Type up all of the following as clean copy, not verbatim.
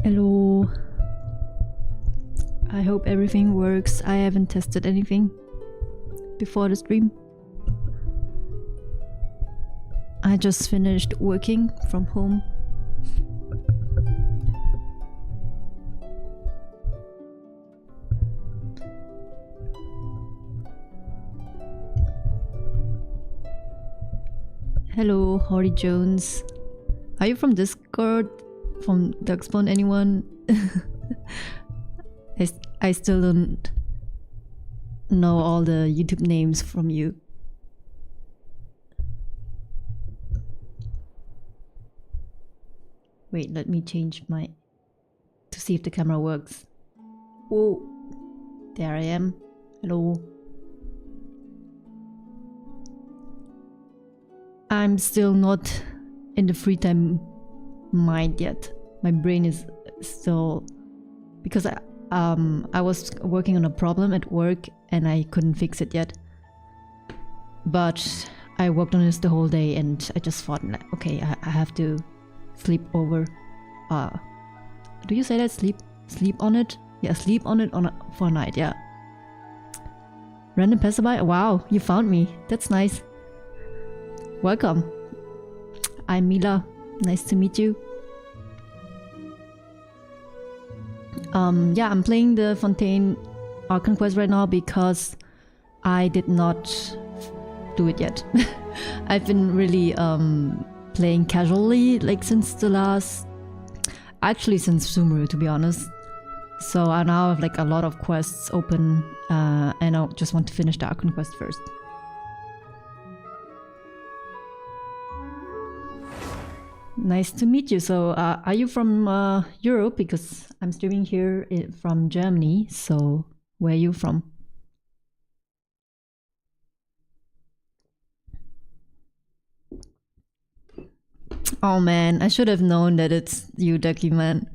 Hello. I hope everything works. I haven't tested anything before the stream. I just finished working from home. Hello, Horry Jones. Are you from Discord? From Darkspawn, anyone? I still don't know all the YouTube names from you. Wait, let me change my... to see if the camera works. Oh, there I am. Hello. I'm still not in the free time mind yet. My brain is still... because I was working on a problem at work and I couldn't fix it yet. But I worked on this the whole day and I just thought, okay, I have to sleep over. Do you say that? Sleep on it? Yeah, sleep on it for a night, yeah. Random passerby? Wow, you found me. That's nice. Welcome. I'm Mila. Nice to meet you. Yeah, I'm playing the Fontaine Archon quest right now because I did not do it yet. I've been really playing casually, like since the last... actually since Sumeru, to be honest. So I now have like a lot of quests open and I just want to finish the Archon quest first. Nice to meet you. So are you from Europe? Because I'm streaming here from Germany. So where are you from? Oh man, I should have known that it's you, Ducky Man.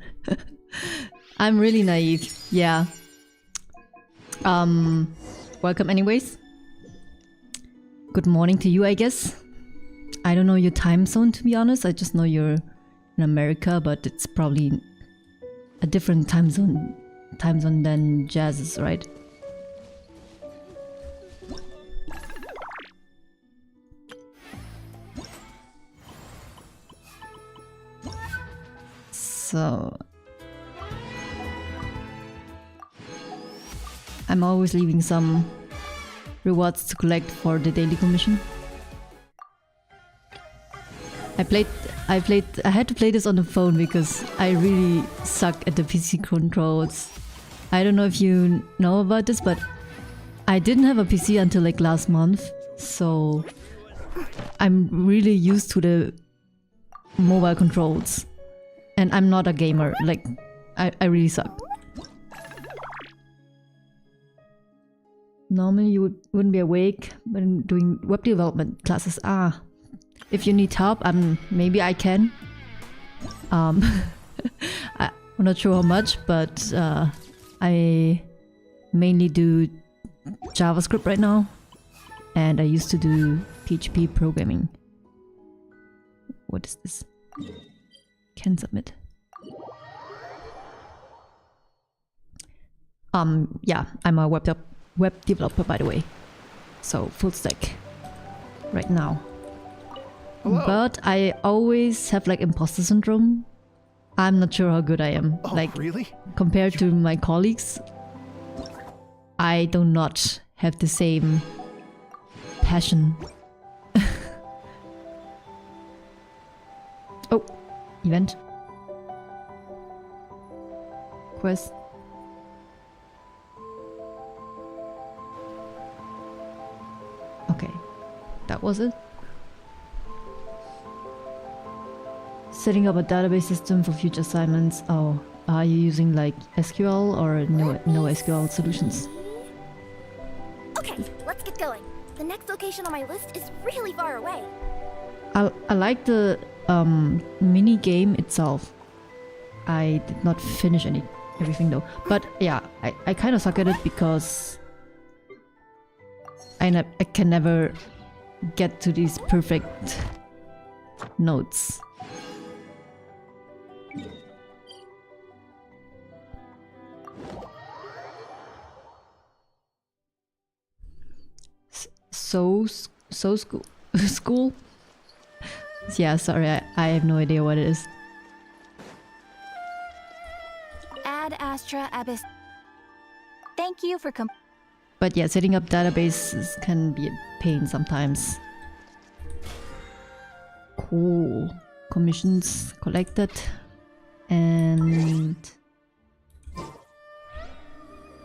I'm really naive. Yeah. Welcome anyways. Good morning to you, I guess. I don't know your time zone, to be honest. I just know you're in America, but it's probably a different time zone than Jazz's, right? So I'm always leaving some rewards to collect for the daily commission. I had to play this on the phone because I really suck at the PC controls. I don't know if you know about this, but I didn't have a PC until like last month, so I'm really used to the mobile controls. And I'm not a gamer, like, I really suck. Normally you wouldn't be awake when doing web development classes. If you need help, maybe I can. I'm not sure how much, but I mainly do JavaScript right now. And I used to do PHP programming. What is this? Can submit. Yeah, I'm a web developer, by the way. So full stack right now. Hello. But I always have like imposter syndrome. I'm not sure how good I am. Oh, like, really? Compared to my colleagues, I do not have the same passion. Oh, event. Quest. Okay, that was it. Setting up a database system for future assignments. Oh, are you using like SQL or no SQL solutions? Okay, let's get going. The next location on my list is really far away. I like the mini game itself. I did not finish everything though. But yeah, I kind of suck at it because I can never get to these perfect notes. school school. Yeah, sorry, I have no idea what it is. Ad Astra Abyss. Thank you for But yeah, setting up databases can be a pain sometimes. Cool. Commissions collected. And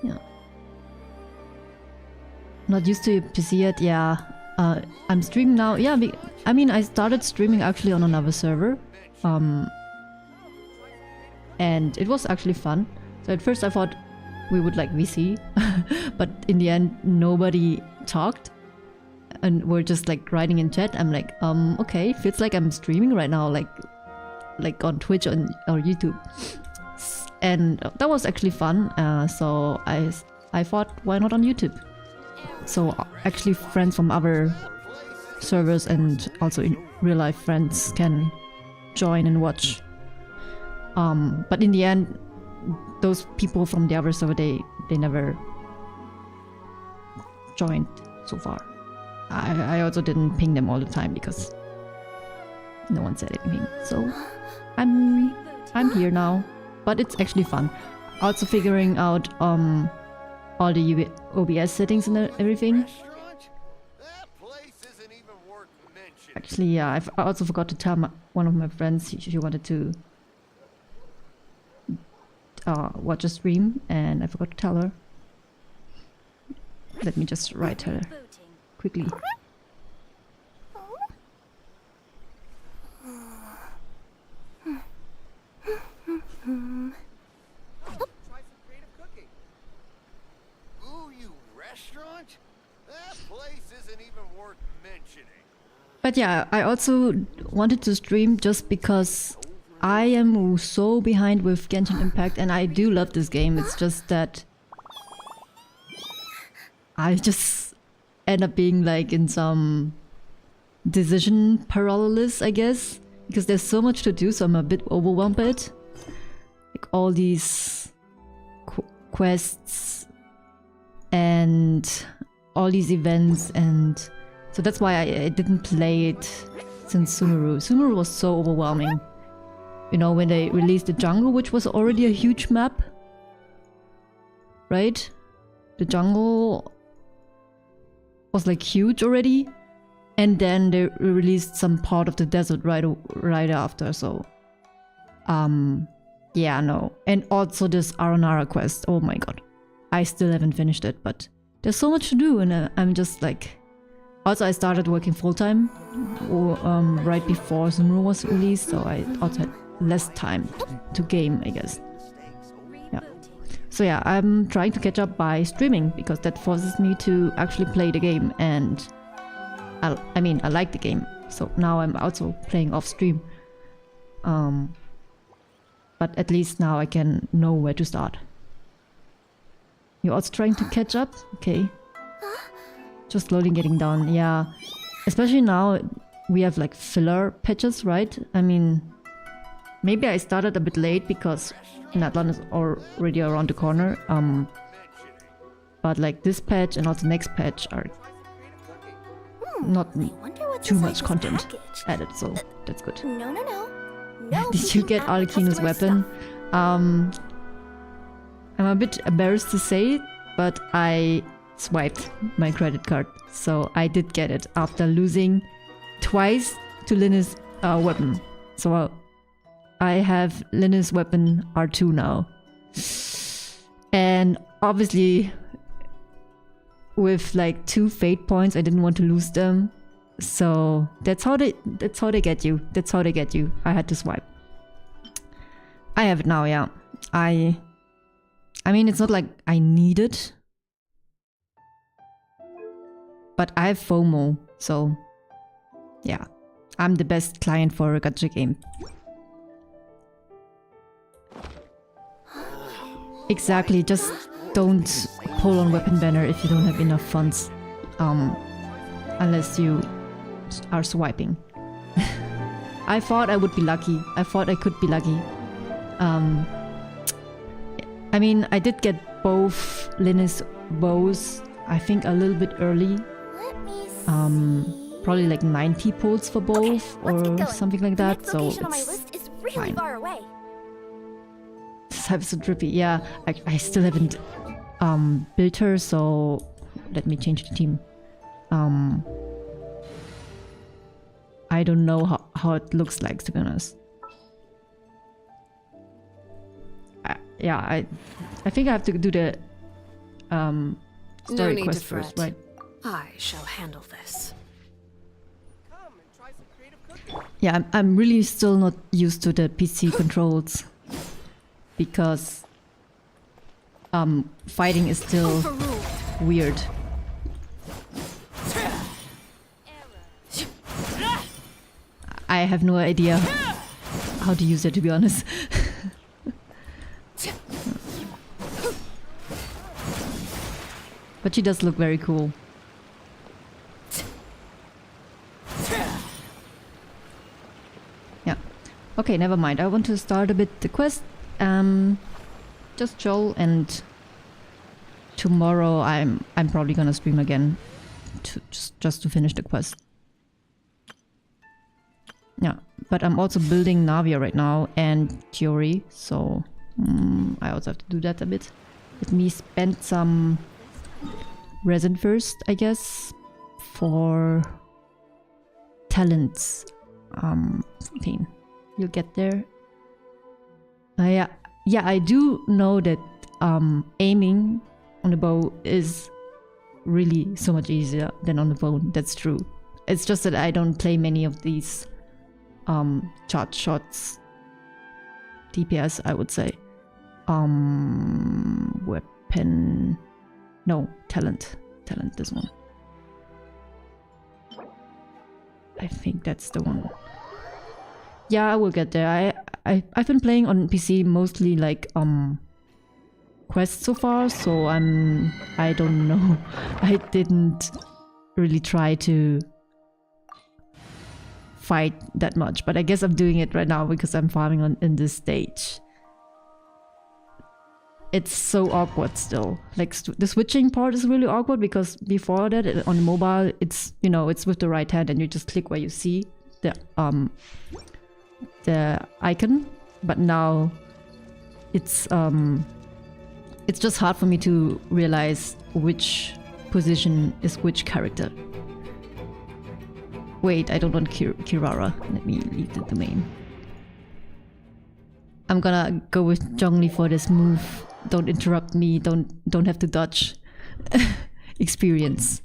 yeah. Not used to your PC yet, yeah. I'm streaming now. Yeah, I mean, I started streaming actually on another server. And it was actually fun. So at first I thought we would like VC, but in the end nobody talked. And we're just like writing in chat. I'm like, okay, feels like I'm streaming right now, like on Twitch or YouTube. And that was actually fun. So I thought, why not on YouTube? So actually friends from other servers and also in real life friends can join and watch. But in the end, those people from the other server, they never joined so far. I also didn't ping them all the time because no one said anything. So I'm here now, but it's actually fun. Also figuring out all the OBS settings and everything. Actually, yeah, I also forgot to tell one of my friends she wanted to watch a stream, and I forgot to tell her. Let me just write her quickly. But yeah, I also wanted to stream just because I am so behind with Genshin Impact, and I do love this game. It's just that I just end up being like in some decision paralysis, I guess, because there's so much to do, so I'm a bit overwhelmed by it. Like all these quests and all these events, and so that's why I didn't play it since Sumeru. Sumeru was so overwhelming. You know, when they released the jungle, which was already a huge map, right? The jungle was like huge already, and then they released some part of the desert right after. So, yeah, no. And also this Aranara quest. Oh my god, I still haven't finished it, but there's so much to do, and I'm just like. Also, I started working full-time right before Sumeru was released, so I also had less time to game, I guess. Yeah. So yeah, I'm trying to catch up by streaming, because that forces me to actually play the game, and I mean, I like the game, so now I'm also playing off-stream. But at least now I can know where to start. You're also trying to catch up? Okay. Just slowly getting down, yeah. Especially now we have like filler patches, right? I mean, maybe I started a bit late because Natlan is already around the corner. But like this patch and also next patch are not too much content added, so that's good. No. Did you get Alkino's weapon? I'm a bit embarrassed to say it, but I swiped my credit card, so I did get it after losing twice to Linus' weapon. So I have Linus' weapon R2 now, and obviously with like 2 fate points I didn't want to lose them, so that's how they get you. That's how they get you. I had to swipe. I have it now, yeah. I mean, it's not like I need it, but I have FOMO, so yeah, I'm the best client for a gacha game. Exactly, just don't pull on weapon banner if you don't have enough funds, unless you are swiping. I thought I would be lucky. I thought I could be lucky. I mean, I did get both Linus bows, I think a little bit early. Let me probably like 90 pulls for both Okay, let's get or going. something like The that. next So location on my it's list is really fine. far away. This type is so trippy. Yeah, I still haven't built her, so let me change the team. I don't know how it looks like, to be honest. I think I have to do the story need quest to first, fret. right? I shall handle this. Yeah, I'm really still not used to the PC controls because fighting is still weird. I have no idea how to use it, to be honest. But she does look very cool. Yeah. Okay, never mind. I want to start a bit the quest. Just chill, and tomorrow I'm probably gonna stream again to just to finish the quest. Yeah, but I'm also building Navia right now and Theory, so I also have to do that a bit. Let me spend some resin first, I guess, for talents. Fontaine, you'll get there. Yeah, I do know that aiming on the bow is really so much easier than on the phone. That's true. It's just that I don't play many of these charge shots. DPS, I would say. Weapon. No, talent. Talent, this one. I think that's the one. Yeah, I will get there. I've been playing on PC mostly like quests so far, so I don't know. I didn't really try to fight that much, but I guess I'm doing it right now because I'm farming in this stage. It's so awkward still. Like the switching part is really awkward because before that on mobile it's, you know, it's with the right hand and you just click where you see the icon, but now it's just hard for me to realize which position is which character. Wait, I don't want Kirara. Let me leave the domain. I'm gonna go with Zhongli for this move. Don't interrupt me. Don't have to dodge. Experience.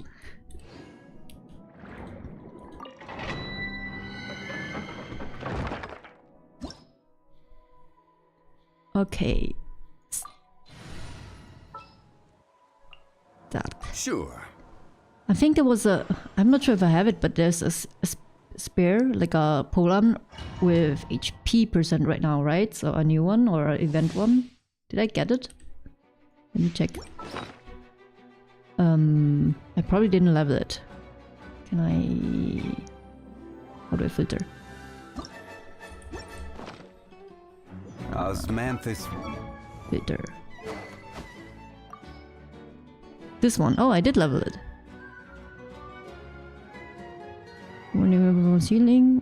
Okay. Start. Sure. I think there was a... I'm not sure if I have it, but there's a spare, like a Polearm with HP % right now, right? So a new one or an event one. Did I get it? Let me check. I probably didn't level it. Can I... How do I filter? Osmanthus. Filter. This one. Oh, I did level it. From ceiling.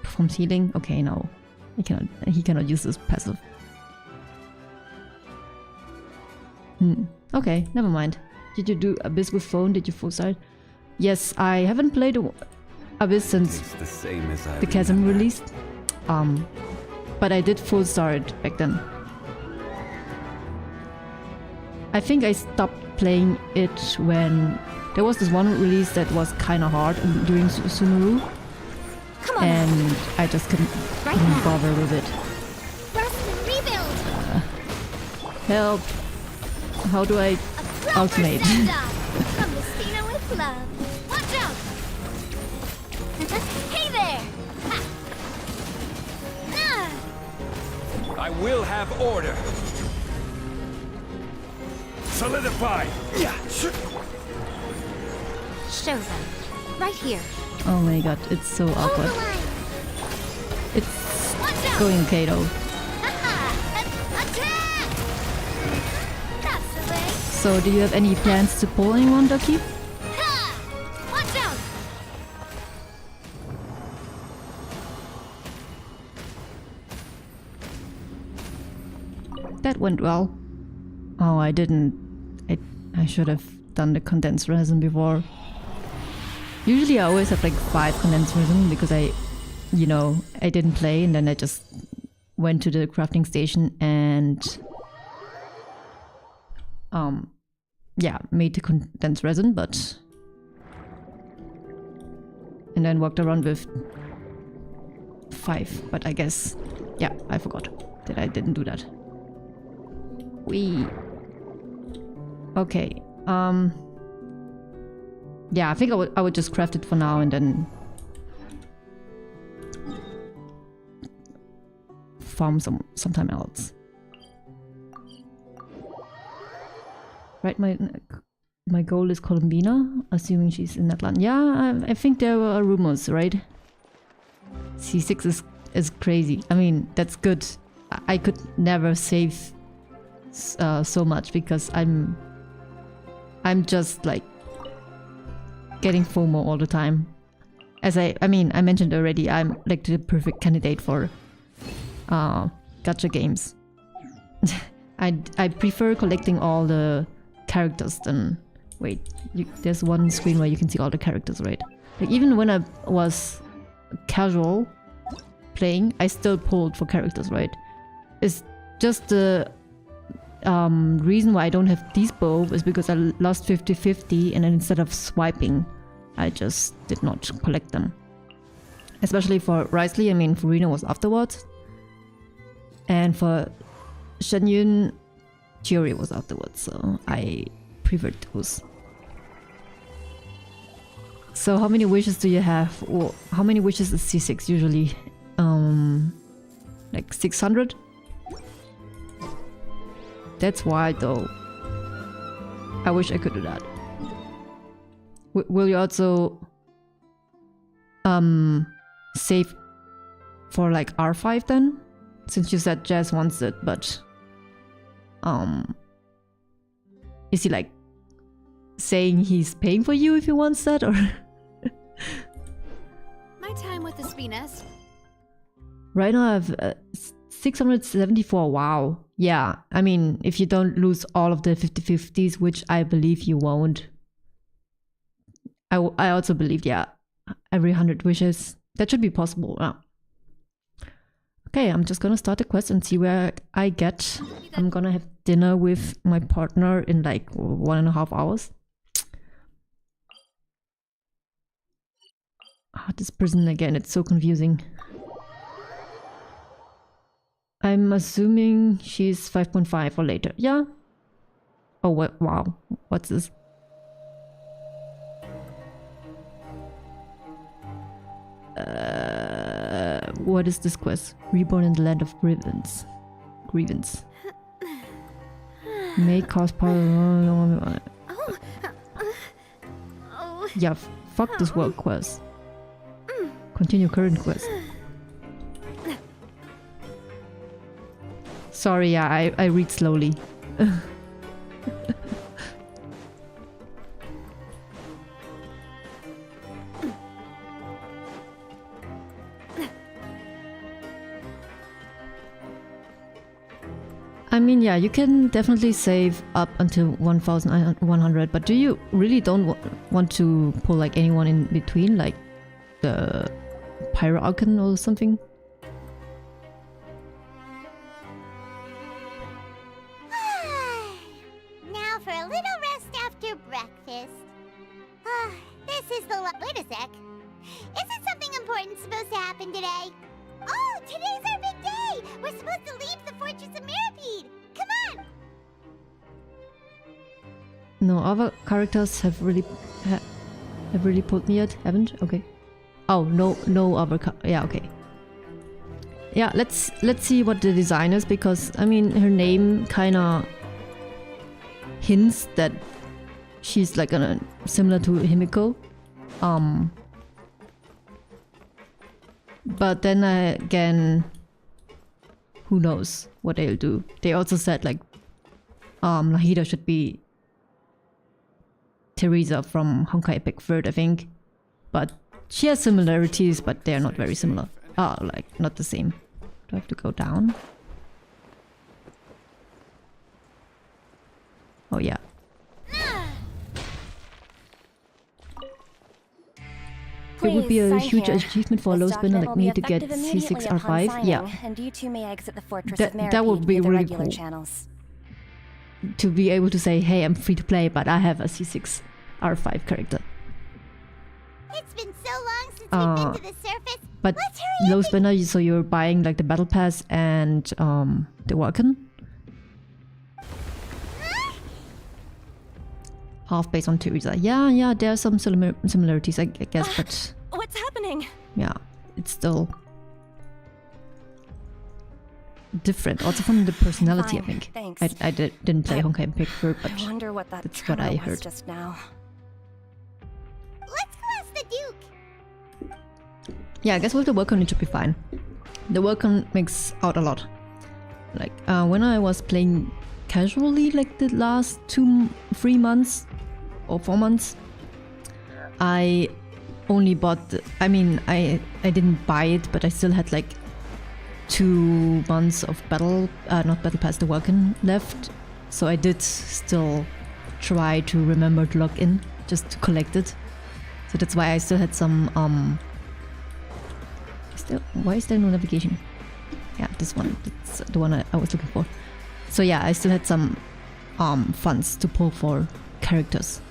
From ceiling. Okay, no, I cannot. He cannot use this passive. Okay, never mind. Did you do Abyss with phone? Did you full start? Yes, I haven't played Abyss since It's the same as I the Chasm remember. released. But I did full start back then. I think I stopped playing it when there was this one release that was kind of hard during Sumeru, Come on. and I just couldn't now. bother with it. Rest and rebuild. Help! How do I ultimate? From Messina with love. Watch out! Hey there! Ha. I will have order. Solidify. Yeah. Show them. Right here. Oh my god, it's so Hold the awkward. line. It's Watch out! going okay though. Attack! That's the way. So do you have any plans to pull anyone, Ducky? Ha! Watch out! That went well. Oh, I didn't. I should have done the condensed resin before. Usually I always have like 5 condensed resin because I didn't play, and then I just went to the crafting station and made the condensed resin, and then walked around with 5. But I guess, yeah, I forgot that I didn't do that. Okay. Yeah, I think I would just craft it for now and then farm sometime else. Right, my goal is Columbina, assuming she's in that land. Yeah, I think there were rumors, right? C6 is crazy. I mean, that's good. I could never save so much because I'm just like getting FOMO all the time. As I mentioned already, I'm like the perfect candidate for gacha games. I prefer collecting all the characters than... Wait, there's one screen where you can see all the characters, right? Like even when I was casual playing, I still pulled for characters, right? It's just the reason why I don't have these both is because I lost 50-50, and then instead of swiping, I just did not collect them. Especially for Risley, I mean, Furina was afterwards. And for Shenyun, Chiori was afterwards, so I preferred those. So how many wishes do you have? Or how many wishes is C6 usually? Like 600? That's wild though. I wish I could do that. Will you also save for like R5 then? Since you said Jazz wants it, but is he like saying he's paying for you if he wants that, or? My time with the Spinas. Right now I have 674. Wow. Yeah, I mean, if you don't lose all of the 50-50s, which I believe you won't. I also believe, yeah, every 100 wishes. That should be possible. Yeah. Okay, I'm just gonna start the quest and see where I get. I'm gonna have dinner with my partner in like 1.5 hours. This prison again, it's so confusing. I'm assuming she's 5.5 or later. Yeah. Oh, wow. What's this? What is this quest? Reborn in the land of grievance. May cause power. Yeah, fuck this world quest. Continue current quest. Sorry, yeah, I read slowly. I mean, yeah, you can definitely save up until 1100, but do you really don't want to pull like anyone in between, like the Pyro Archon or something? Now for a little rest after breakfast. This is the wait a sec. Isn't something important supposed to happen today? Oh, today's our big day! We're supposed to leave the Fortress of Mirapede! Come on! No, other characters have really pulled me yet, haven't? Okay. Oh, no other yeah, okay. Yeah, let's see what the design is, because I mean her name kinda hints that she's like similar to Himiko. But then again, who knows what they'll do. They also said like Nahida should be Teresa from Honkai Epic 3rd, I think. But she has similarities, but they're not very similar. Like not the same. Do I have to go down? Oh yeah. It would be a Please, huge sign here. achievement for a This low spinner document like will me be to get effective immediately upon C6R5. signing, Yeah, and you two may exit the fortress That- of that would Meropide be via the really regular cool. channels. to be able to say, hey, I'm free to play, but I have a C6R5 character. It's been so long since we've been to the surface. But Let's hurry low up spinner, so you're buying like the battle pass and the Walken. Half based on Teresa. Yeah, there are some similarities, I guess, but What's happening? yeah, it's still different. Also from the personality, I Fine, think. thanks. I didn't play Honkai Impact, but I wonder what that that's what tremor I was heard. just now. Let's go ask the Duke. Yeah, I guess with the Walken it should be fine. The Walken makes out a lot. Like when I was playing casually, like the last 3 months or 4 months, I only bought. I didn't buy it, but I still had like 2 months of not battle pass, the Walken left. So I did still try to remember to log in just to collect it. So that's why I still had some why is there no navigation? Yeah, this one. That's the one I was looking for. So yeah, I still had some funds to pull for characters.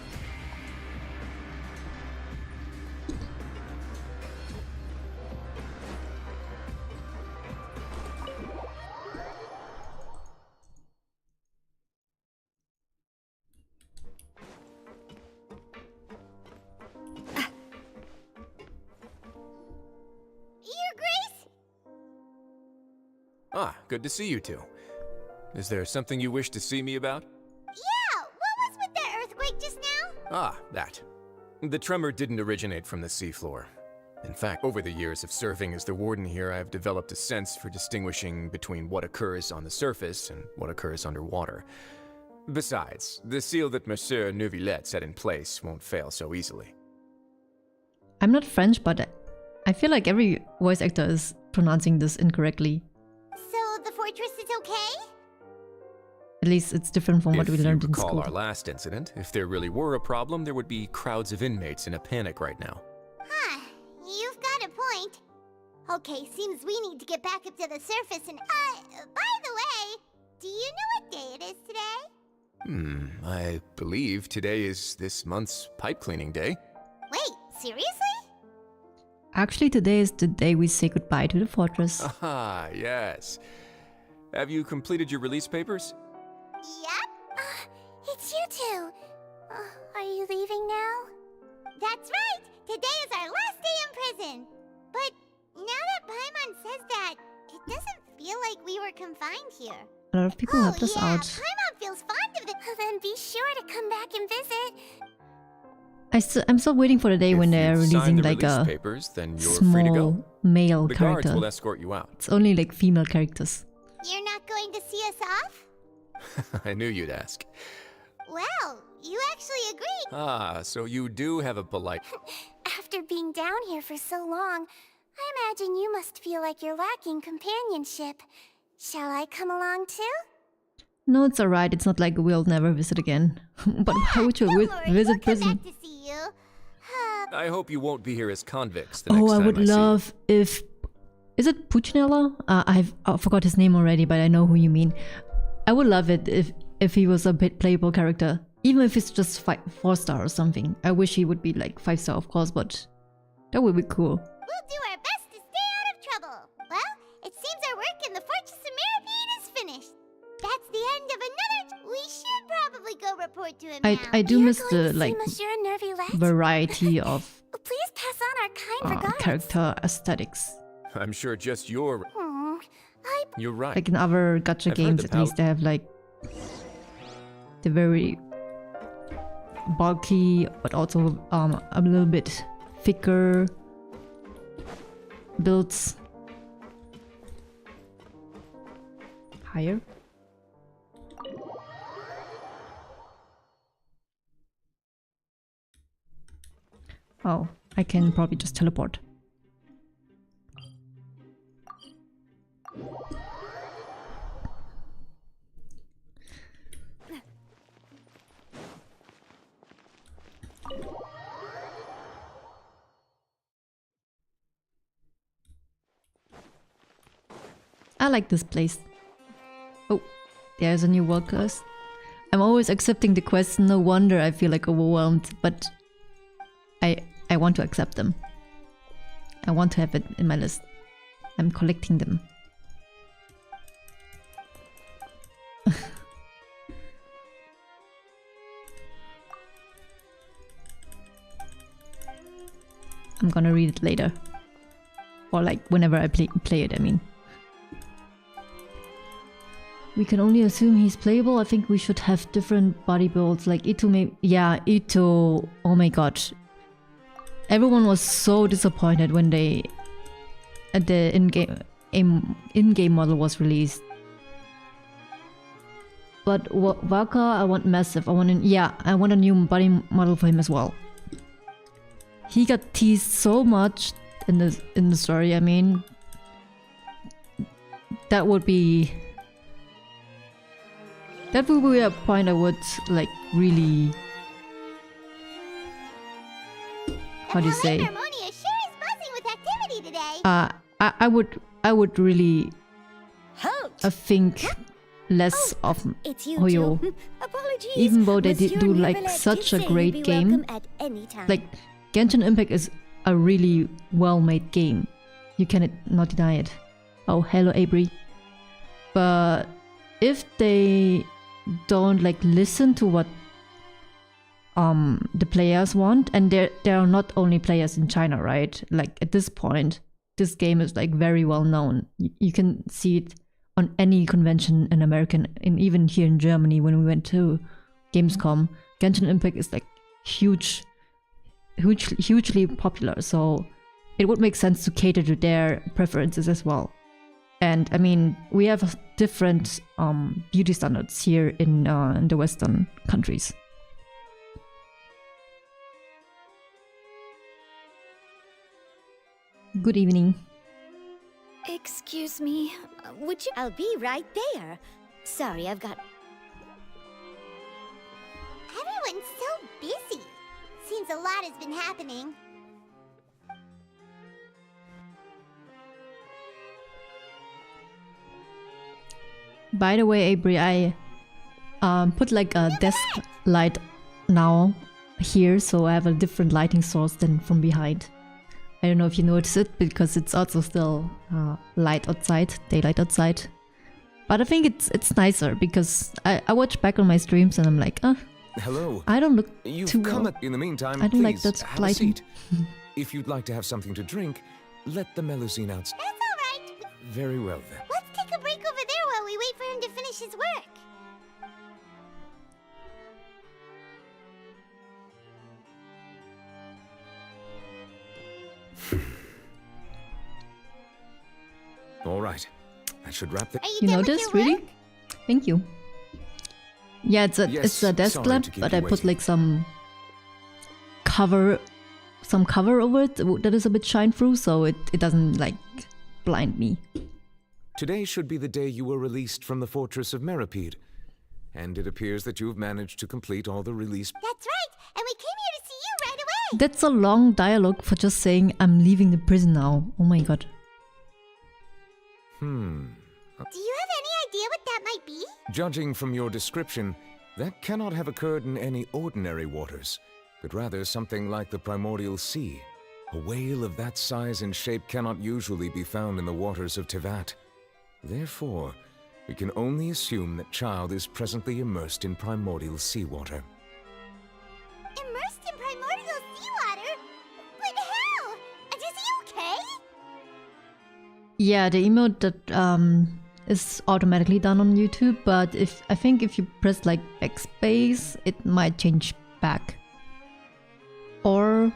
Your Grace? Ah, good to see you two. Is there something you wish to see me about? Yeah, what was with the earthquake just now? Ah, that. The tremor didn't originate from the seafloor. In fact, over the years of serving as the warden here, I have developed a sense for distinguishing between what occurs on the surface and what occurs underwater. Besides, the seal that Monsieur Neuvillette set in place won't fail so easily. I'm not French, but I feel like every voice actor is pronouncing this incorrectly. So the fortress is okay? At least it's different from what we learned in If you recall school. our last incident, if there really were a problem, there would be crowds of inmates in a panic right now. Huh, you've got a point. Okay, seems we need to get back up to the surface and, by the way, do you know what day it is today? I believe today is this month's pipe cleaning day. Wait, seriously? Actually, today is the day we say goodbye to the fortress. Ah, yes. Have you completed your release papers? Yep. It's you two. Are you leaving now? That's right. Today is our last day in prison. But now that Paimon says that, it doesn't feel like we were confined here. A lot of people helped us out. Paimon feels fond of it. Then be sure to come back and visit. I'm still waiting for the day when If they're you've releasing signed the like release a papers, then you're free to go. small male The guards character. will escort you out. It's only like female characters. You're not going to see us off? I knew you'd ask. Well, you actually agreed. Ah, so you do have a polite... After being down here for so long, I imagine you must feel like you're lacking companionship. Shall I come along too? No, it's alright. It's not like we'll never visit again. But how would you visit prison? To see you. I hope you won't be here as convicts the next Oh, I time would see you. love if... Is it Puccinella? I forgot his name already, but I know who you mean. I would love it if he was a bit playable character. Even if it's just 4-star or something. I wish he would be like 5-star, of course, but that would be cool. We'll do our best to stay out of trouble. Well, it seems our work in the Fortress of Meropide is finished. That's the end of another... We should probably go report to him now. I do You're miss going the to see like Monsieur Neuvillette? variety of Please pass on our kind regards. character aesthetics. I'm sure just your... You're right. Like in other gacha I've heard games, the at least they have like the very bulky, but also a little bit thicker builds. Higher. Oh, I can probably just teleport. I like this place. Oh, there's a new world quest. I'm always accepting the quests, no wonder I feel like overwhelmed, but I want to accept them. I want to have it in my list. I'm collecting them. I'm gonna read it later. Or like whenever I play it, I mean. We can only assume he's playable. I think we should have different body builds. Like Ito may... Yeah, Ito... Oh my god. Everyone was so disappointed when they... the in-game model was released. But Waka, I want massive. I want I want a new body model for him as well. He got teased so much in the story. I mean, that would be a point I would like really. How do you say? Harmonia sure is buzzing with activity today. I would really Halt! think less of It's you Hoyo. two. Apologies. Even though they Monsieur do like Neuvillette such did a say great you'd be game. welcome at any time. Like Genshin Impact is a really well-made game. You cannot not deny it. Oh, hello, Abri. But if they don't like listen to what the players want, and there are not only players in China, right? Like at this point, this game is like very well known. You can see it on any convention in American, and even here in Germany when we went to Gamescom. Genshin Impact is like hugely popular, so it would make sense to cater to their preferences as well. And I mean, we have different beauty standards here in the Western countries. Good evening. Excuse me, would you? I'll be right there. Sorry, I've got... Everyone's so busy. Seems a lot has been happening. By the way, Abri, I put like a desk light now here, so I have a different lighting source than from behind. I don't know if you notice it, because it's also still light outside, daylight outside. But I think it's nicer, because I watch back on my streams and I'm like, Hello. I don't look You've too come well. in the meantime. I don't like please that have a lighting. seat. If you'd like to have something to drink, let the Melusine out. That's all right. Very well then. Let's take a break over there while we wait for him to finish his work. All right. That should wrap the... Are you You done with noticed, your really? work? Thank you. Yeah, it's a Yes, desk sorry lamp, to keep but you I put waiting. like some cover over it that is a bit shine through, so it doesn't like blind me. Today should be the day you were released from the fortress of Meripede. And it appears that you've managed to complete all the release... That's right, and we came here to see you right away. That's a long dialogue for just saying I'm leaving the prison now. Oh my god. Do you have any idea what that might be? Judging from your description, that cannot have occurred in any ordinary waters, but rather something like the primordial sea. A whale of that size and shape cannot usually be found in the waters of Tevat. Therefore, we can only assume that Childe is presently immersed in primordial seawater. Immersed in primordial seawater? But how? Is he okay? Yeah, the emote that is automatically done on YouTube, but I think if you press like backspace, it might change back. Or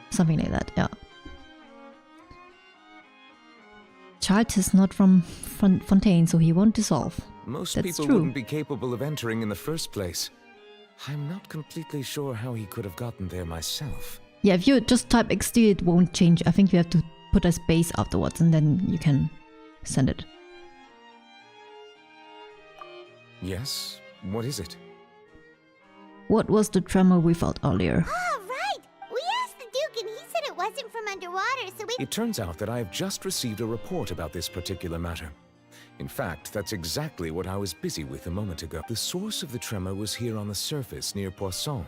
something like that, yeah. Childe is not from Fontaine, so he won't dissolve. Most That's people true. wouldn't be capable of entering in the first place. I'm not completely sure how he could have gotten there myself. Yeah, if you just type XD, it won't change. I think you have to put a space afterwards and then you can send it. Yes? What is it? What was the tremor we felt earlier? Oh, right. We asked the Duke and he said it wasn't from underwater, so we... It turns out that I have just received a report about this particular matter. In fact, that's exactly what I was busy with a moment ago. The source of the tremor was here on the surface near Poisson.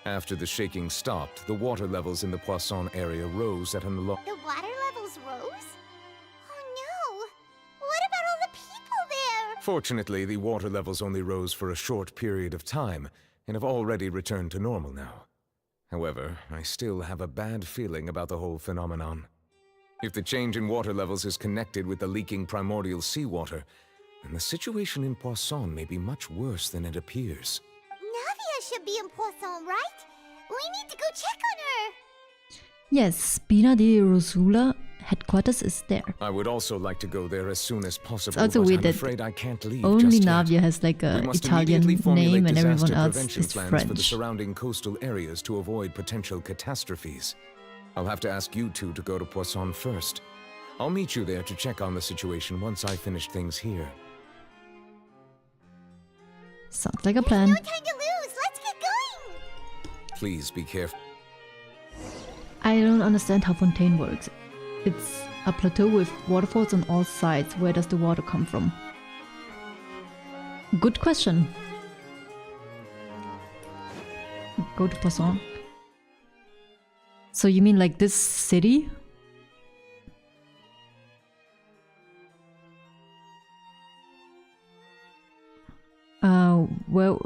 After the shaking stopped, the water levels in the Poisson area rose at an alarm. The water levels rose? Oh no! What about all the people there? Fortunately, the water levels only rose for a short period of time and have already returned to normal now. However, I still have a bad feeling about the whole phenomenon. If the change in water levels is connected with the leaking primordial seawater, then the situation in Poisson may be much worse than it appears. Navia should be in Poisson, right? We need to go check on her! Yes, Spina di Rosula headquarters is there. I would also like to go there as soon as possible, also but weird I'm that afraid I can't leave Only just yet. Navia has like a We must Italian immediately formulate name and everyone disaster else prevention is plans for the French. surrounding coastal areas to avoid potential catastrophes. I'll have to ask you two to go to Poisson first. I'll meet you there to check on the situation once I finish things here. Sounds like a plan. No time to lose! Let's get going! Please be careful. I don't understand how Fontaine works. It's a plateau with waterfalls on all sides. Where does the water come from? Good question. Go to Poisson. So you mean like this city? Well,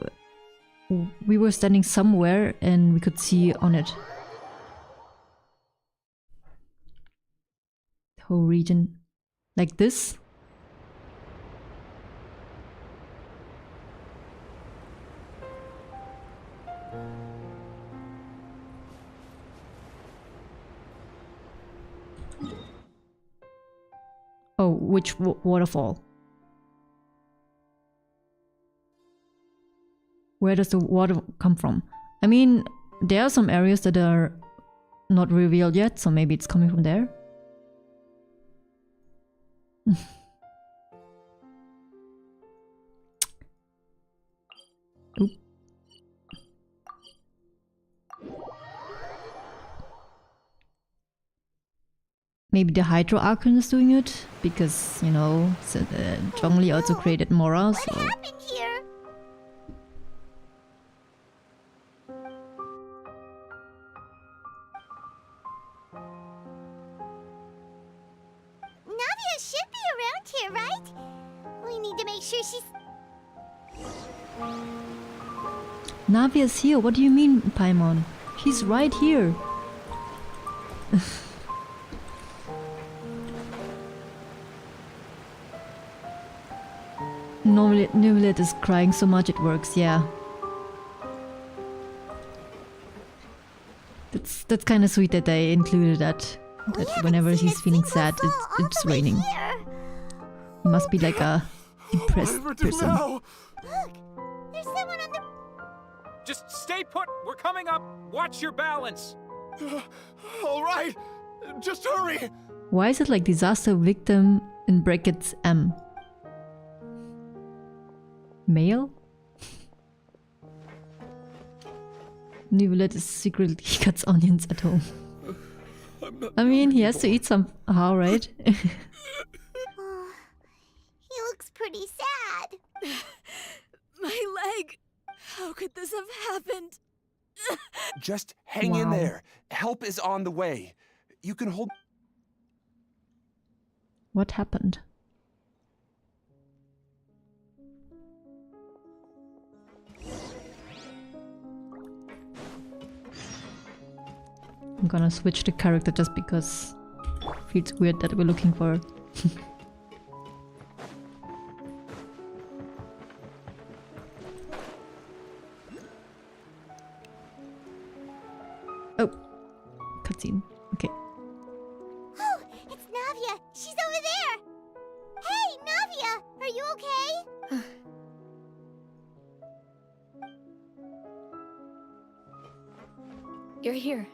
we were standing somewhere and we could see on it. The whole region. Like this? Oh, which waterfall? Where does the water come from? I mean, there are some areas that are not revealed yet, so maybe it's coming from there. Oop. Maybe the Hydro Archon is doing it, because, you know, Zhongli also created Mora, What so... happened here? Navia should be around here, right? We need to make sure she's... Navia's here, what do you mean, Paimon? She's right here. Nivelet is crying so much it works, yeah. That's kind of sweet that they included that. That whenever he's feeling sad, it's raining. He must be like a depressed person. Look! There's someone on the... Just stay put. We're coming up. Watch your balance. All right, just hurry. Why is it like disaster victim in brackets M? Male? Nivelet is secretly cuts onions at home. I mean, he has to eat somehow, right? Oh, he looks pretty sad. My leg! How could this have happened? Just hang in Wow. there. Help is on the way. You can hold... What happened? I'm gonna switch the character just because it feels weird that we're looking for. Oh, cutscene. Okay. Oh, it's Navia. She's over there. Hey, Navia, are you okay? You're here.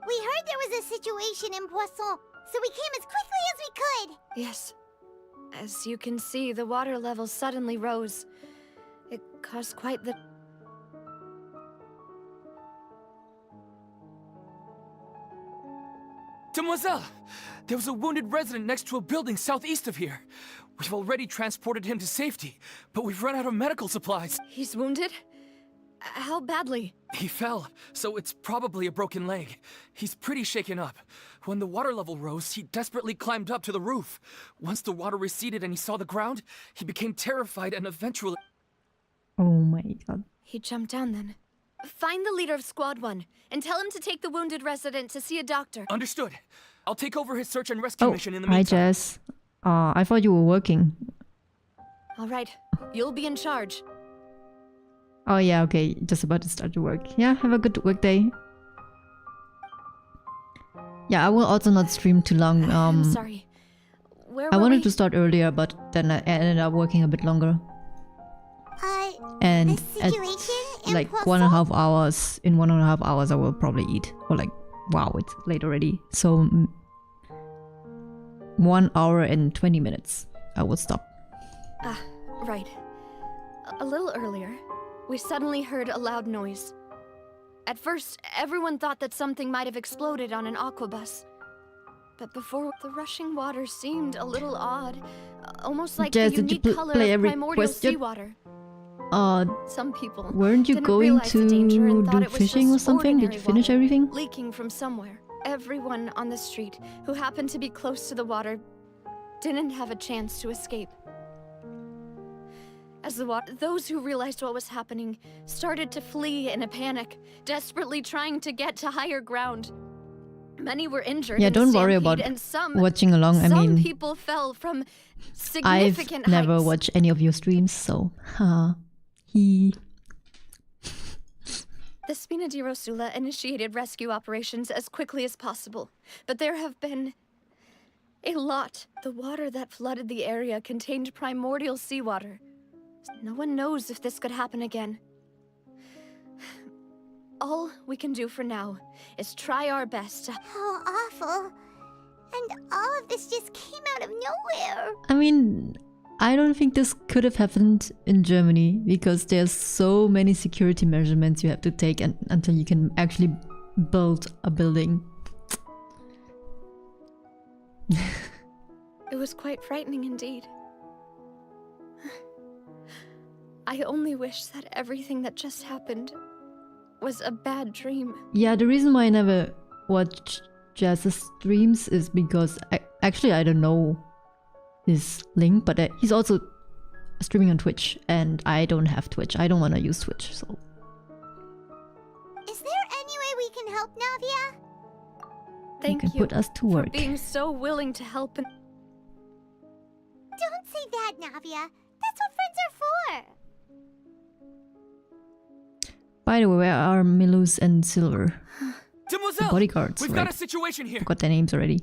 We heard there was a situation in Poisson, so we came as quickly as we could. Yes. As you can see, the water level suddenly rose. It caused quite the... Demoiselle! There was a wounded resident next to a building southeast of here. We've already transported him to safety, but we've run out of medical supplies. He's wounded? How badly? He fell, so it's probably a broken leg. He's pretty shaken up. When the water level rose, he desperately climbed up to the roof. Once the water receded and he saw the ground, he became terrified and eventually... Oh my god. He jumped down then. Find the leader of Squad 1 and tell him to take the wounded resident to see a doctor. Understood. I'll take over his search and rescue Oh, mission in the hi meantime. Jess. I thought you were working. All right, you'll be in charge. Oh yeah, okay. Just about to start your work. Yeah, have a good work day. Yeah, I will also not stream too long. I'm sorry. Where I were wanted we? to start earlier, but then I ended up working a bit longer. And the at situation like impossible? 1.5 hours, in 1.5 hours I will probably eat. Or like, wow, it's late already. So 1 hour and 20 minutes I will stop. Ah, right. A little earlier, we suddenly heard a loud noise. At first, everyone thought that something might have exploded on an aquabus. But before, the rushing water seemed a little odd, almost like Jess, the did you unique color play of every primordial question? seawater. Some people Weren't you didn't going realize the danger and to thought do it was fishing or just something? Did you ordinary finish water everything? leaking from somewhere. Everyone on the street who happened to be close to the water didn't have a chance to escape. As those who realized what was happening started to flee in a panic, desperately trying to get to higher ground. Many were injured. Yeah, in the don't worry stampede, about and some watching along. I some mean, people fell from I've significant never heights. watched any of your streams, so he. The Spina di Rosula initiated rescue operations as quickly as possible, but there have been a lot. The water that flooded the area contained primordial seawater. No one knows if this could happen again. All we can do for now is try our best to... How awful. And all of this just came out of nowhere. I mean, I don't think this could have happened in Germany because there's so many security measurements you have to take until you can actually build a building. It was quite frightening indeed. I only wish that everything that just happened was a bad dream. Yeah, the reason why I never watch Jazz's streams is because actually I don't know his link, but he's also streaming on Twitch, and I don't have Twitch. I don't want to use Twitch, so. Is there any way we can help, Navia? Thank you you can put us to for work. being so willing to help and... Don't say that, Navia. That's what friends are for. By the way, where are Milus and Silver? Demoiselle! Bodyguards, We've right? got a situation here. Forgot their names already.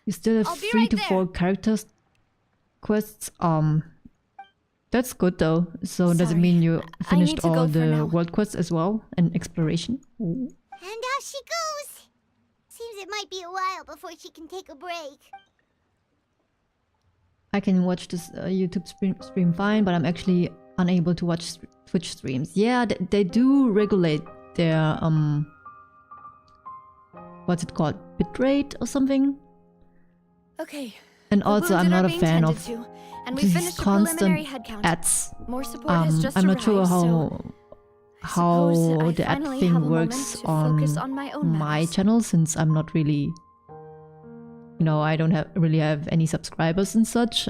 You still have I'll be 3 right to there. 4 characters quests. That's good though. So does it Sorry, mean you I finished need to all go for the now. world quests as well and exploration? Ooh. And out she goes. Seems it might be a while before she can take a break. I can watch this YouTube stream fine, but I'm actually unable to watch Twitch streams. Yeah, they do regulate their what's it called, bitrate or something. Okay. And the also, I'm wounded not are a being fan tended of to, and we these finished a preliminary constant head count. ads. More support has just I'm arrived, not sure so how I suppose the I ad finally thing have a moment works to focus on my own my matters. channel, since I'm not really, you know, I don't really have any subscribers and such.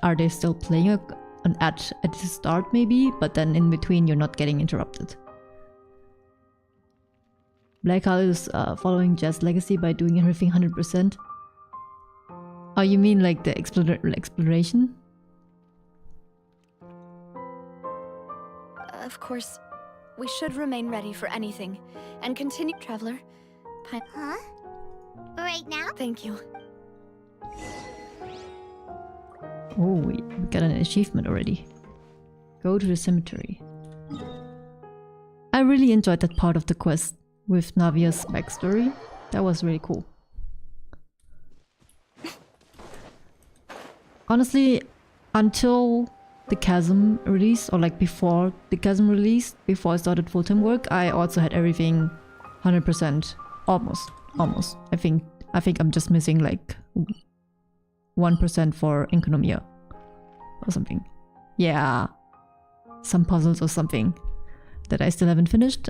Are they still playing an ad at the start maybe, but then in between you're not getting interrupted? Blackheart is following Jazz legacy by doing everything 100%. Oh, you mean like the exploration? Of course, we should remain ready for anything and continue, Traveler. Huh? Right now? Thank you. Oh, we got an achievement already. Go to the cemetery. I really enjoyed that part of the quest with Navia's backstory. That was really cool. Honestly, until the Chasm release, or like before the Chasm release, before I started full-time work, I also had everything 100%, almost almost. I think I'm just missing like 1% for Economia or something. Yeah, some puzzles or something that I still haven't finished.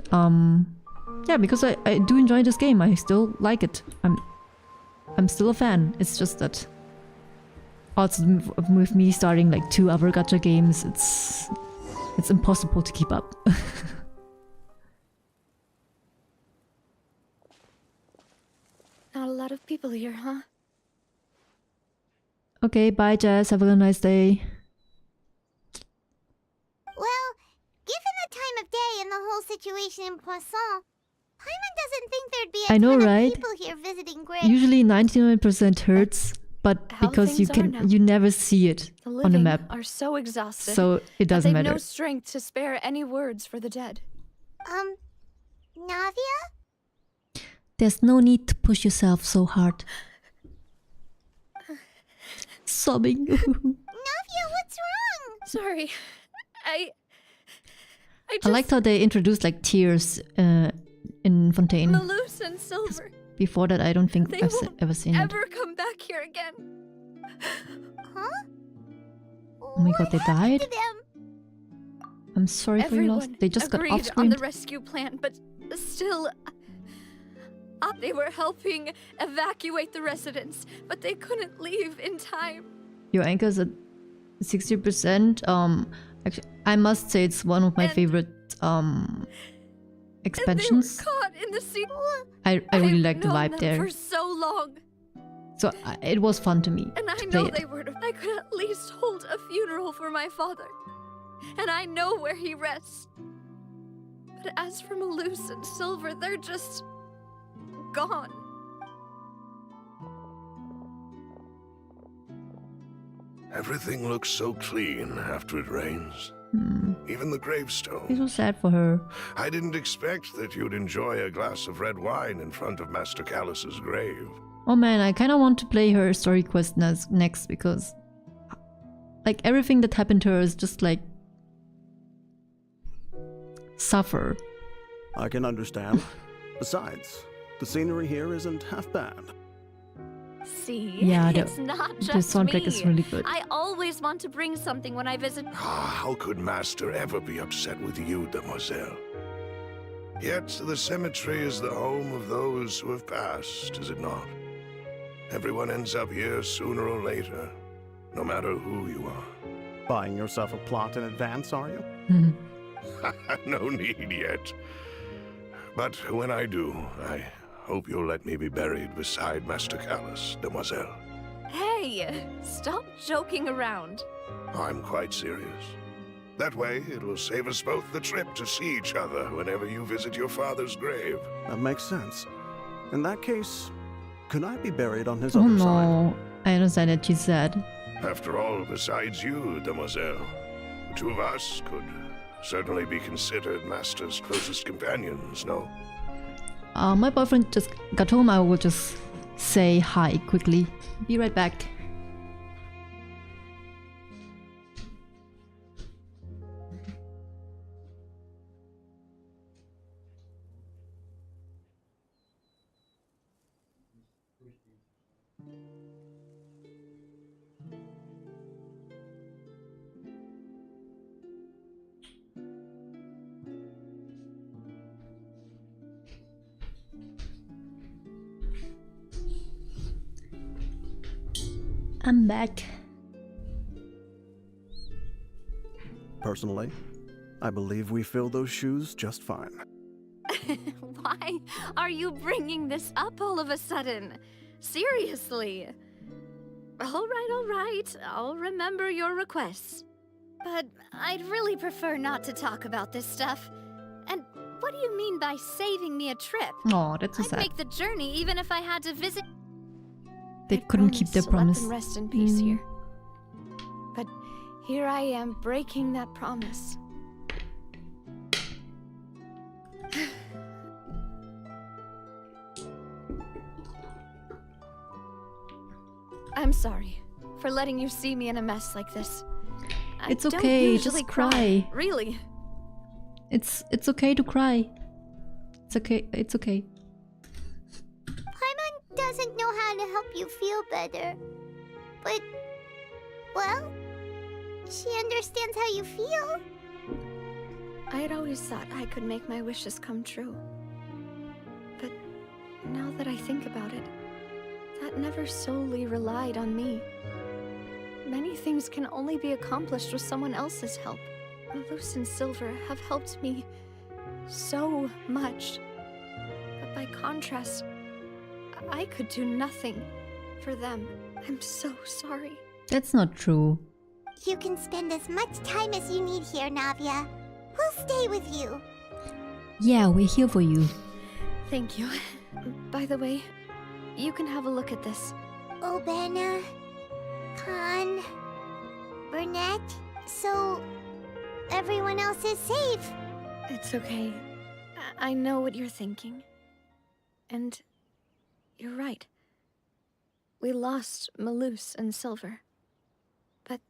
Yeah, because I do enjoy this game. I still like it. I'm still a fan. It's just that also with me starting like 2 other gacha games, it's impossible to keep up. Not a lot of people here, huh? Okay, bye Jess. Have a nice day. Well, given the time of day and the whole situation in Poisson, Paimon doesn't think there'd be a I know, ton right? of people here visiting Grid. Usually 99% hurts, but How because things are now. you never see it The on the living map, are so exhausted. so it that doesn't they've matter. no strength to spare any words for the dead. Navia? There's no need to push yourself so hard. Sobbing. Navia, what's wrong? Sorry. I I just... liked how they introduced like tears in Fontaine. Malus and Silver. Before that, I don't think They I've won't ever seen it. ever come back here again. Huh? Oh my god, they What happened died? to them? I'm sorry for your loss. Everyone They just got agreed off on screen. the rescue plan, but still... they were helping evacuate the residents, but they couldn't leave in time. Your anchor's at 60%. Actually, I must say it's one of my And- favorite And expansions. they were caught in the sea. I really I've like the known vibe them there. for so long, So it was fun to me and I to know play they it. were. I could at least hold a funeral for my father, and I know where he rests. But as for Malus and Silver, they're just gone. Everything looks so clean after it rains. Even the It's gravestone. so sad for her. I didn't expect that you'd enjoy a glass of red wine in front of Master Callus's grave. Oh man, I kind of want to play her story quest next because like everything that happened to her is just like suffer. I can understand. Besides, the scenery here isn't half bad. See, Yeah, it's not just the soundtrack me. is really good. I always want to bring something when I visit. How could Master ever be upset with you, Demoiselle? Yet the cemetery is the home of those who have passed, is it not? Everyone ends up here sooner or later, no matter who you are. Buying yourself a plot in advance, are you? No need yet. But when I do, I hope you'll let me be buried beside Master Callus, Demoiselle. Hey, stop joking around. I'm quite serious. That way, it will save us both the trip to see each other whenever you visit your father's grave. That makes sense. In that case, could I be buried on his Oh other side? no, I understand that she's sad. After all, besides you, Demoiselle, the two of us could certainly be considered Master's closest companions, no? My boyfriend just got home. I will just say hi quickly. Be right back. I'm back. Personally, I believe we fill those shoes just fine. Why are you bringing this up all of a sudden? Seriously. All right. I'll remember your requests. But I'd really prefer not to talk about this stuff. And what do you mean by saving me a trip? Oh, that's so I'd sad. make the journey even if I had to visit. They I couldn't keep their promise. To let them rest in peace here. But here I am breaking that promise. I'm sorry for letting you see me in a mess like this. It's I don't okay, usually just cry. Really. It's okay to cry. It's okay. It's okay. doesn't know how to help you feel better. But, well, she understands how you feel. I had always thought I could make my wishes come true. But now that I think about it, that never solely relied on me. Many things can only be accomplished with someone else's help. Malus and Silver have helped me so much. But by contrast, I could do nothing for them. I'm so sorry. That's not true. You can spend as much time as you need here, Navia. We'll stay with you. Yeah, we're here for you. Thank you. By the way, you can have a look at this. Obana, Khan, Burnett, so everyone else is safe. It's okay. I know what you're thinking. And you're right. We lost Malus and Silver. But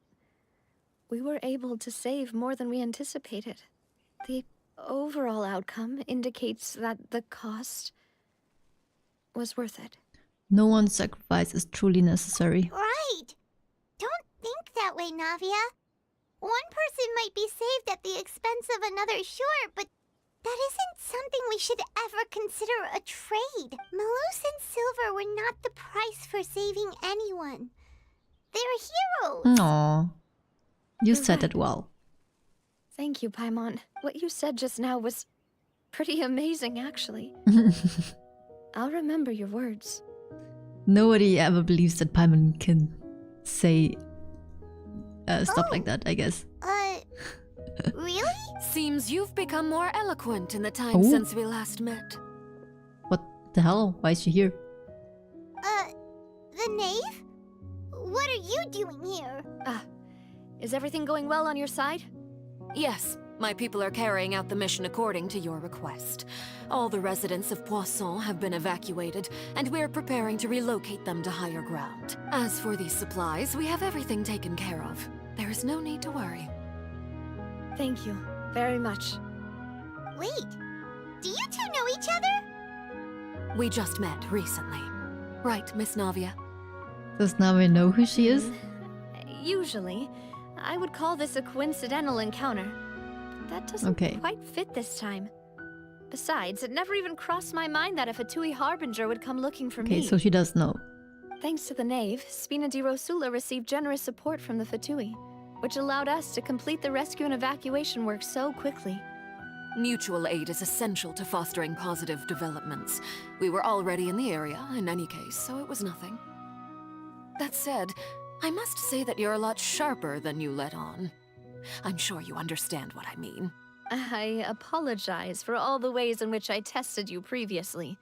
we were able to save more than we anticipated. The overall outcome indicates that the cost was worth it. No one's sacrifice is truly necessary. Right. Don't think that way, Navia. One person might be saved at the expense of another, sure, but that isn't something we should ever consider a trade. Malus and Silver were not the price for saving anyone. They're heroes. Aww. You You're said right. it well. Thank you, Paimon. What you said just now was pretty amazing, actually. I'll remember your words. Nobody ever believes that Paimon can say stuff like that, I guess. Really? Seems you've become more eloquent in the time Oh. since we last met. What the hell? Why is she here? The knave? What are you doing here? Is everything going well on your side? Yes, my people are carrying out the mission according to your request. All the residents of Poisson have been evacuated, and we're preparing to relocate them to higher ground. As for these supplies, we have everything taken care of. There is no need to worry. Thank you very much. Wait, do you two know each other? We just met recently. Right, Miss Navia? Does Nami know who she is? Usually, I would call this a coincidental encounter. But that doesn't Okay. quite fit this time. Besides, it never even crossed my mind that a Fatui Harbinger would come looking for Okay, me. so she does know. Thanks to the Knave, Spina di Rosula received generous support from the Fatui, which allowed us to complete the rescue and evacuation work so quickly. Mutual aid is essential to fostering positive developments. We were already in the area, in any case, so it was nothing. That said, I must say that you're a lot sharper than you let on. I'm sure you understand what I mean. I apologize for all the ways in which I tested you previously.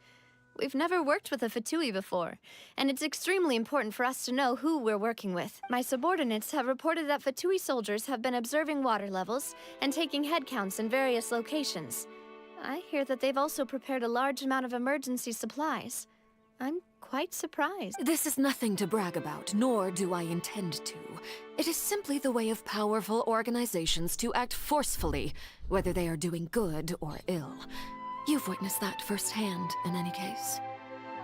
We've never worked with a Fatui before, and it's extremely important for us to know who we're working with. My subordinates have reported that Fatui soldiers have been observing water levels and taking head counts in various locations. I hear that they've also prepared a large amount of emergency supplies. I'm quite surprised. This is nothing to brag about, nor do I intend to. It is simply the way of powerful organizations to act forcefully, whether they are doing good or ill. You've witnessed that firsthand, in any case.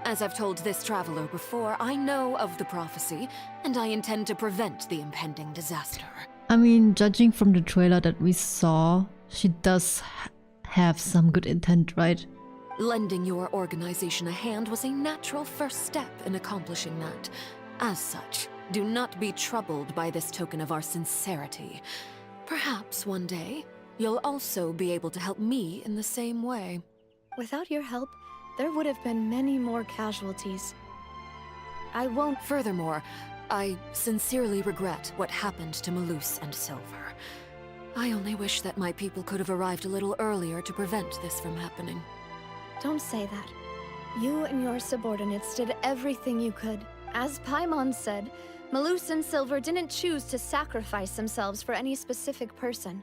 As I've told this traveler before, I know of the prophecy, and I intend to prevent the impending disaster. I mean, judging from the trailer that we saw, she does have some good intent, right? Lending your organization a hand was a natural first step in accomplishing that. As such, do not be troubled by this token of our sincerity. Perhaps one day, you'll also be able to help me in the same way. Without your help, there would have been many more casualties. I won't. Furthermore, I sincerely regret what happened to Malus and Silver. I only wish that my people could have arrived a little earlier to prevent this from happening. Don't say that. You and your subordinates did everything you could. As Paimon said, Malus and Silver didn't choose to sacrifice themselves for any specific person.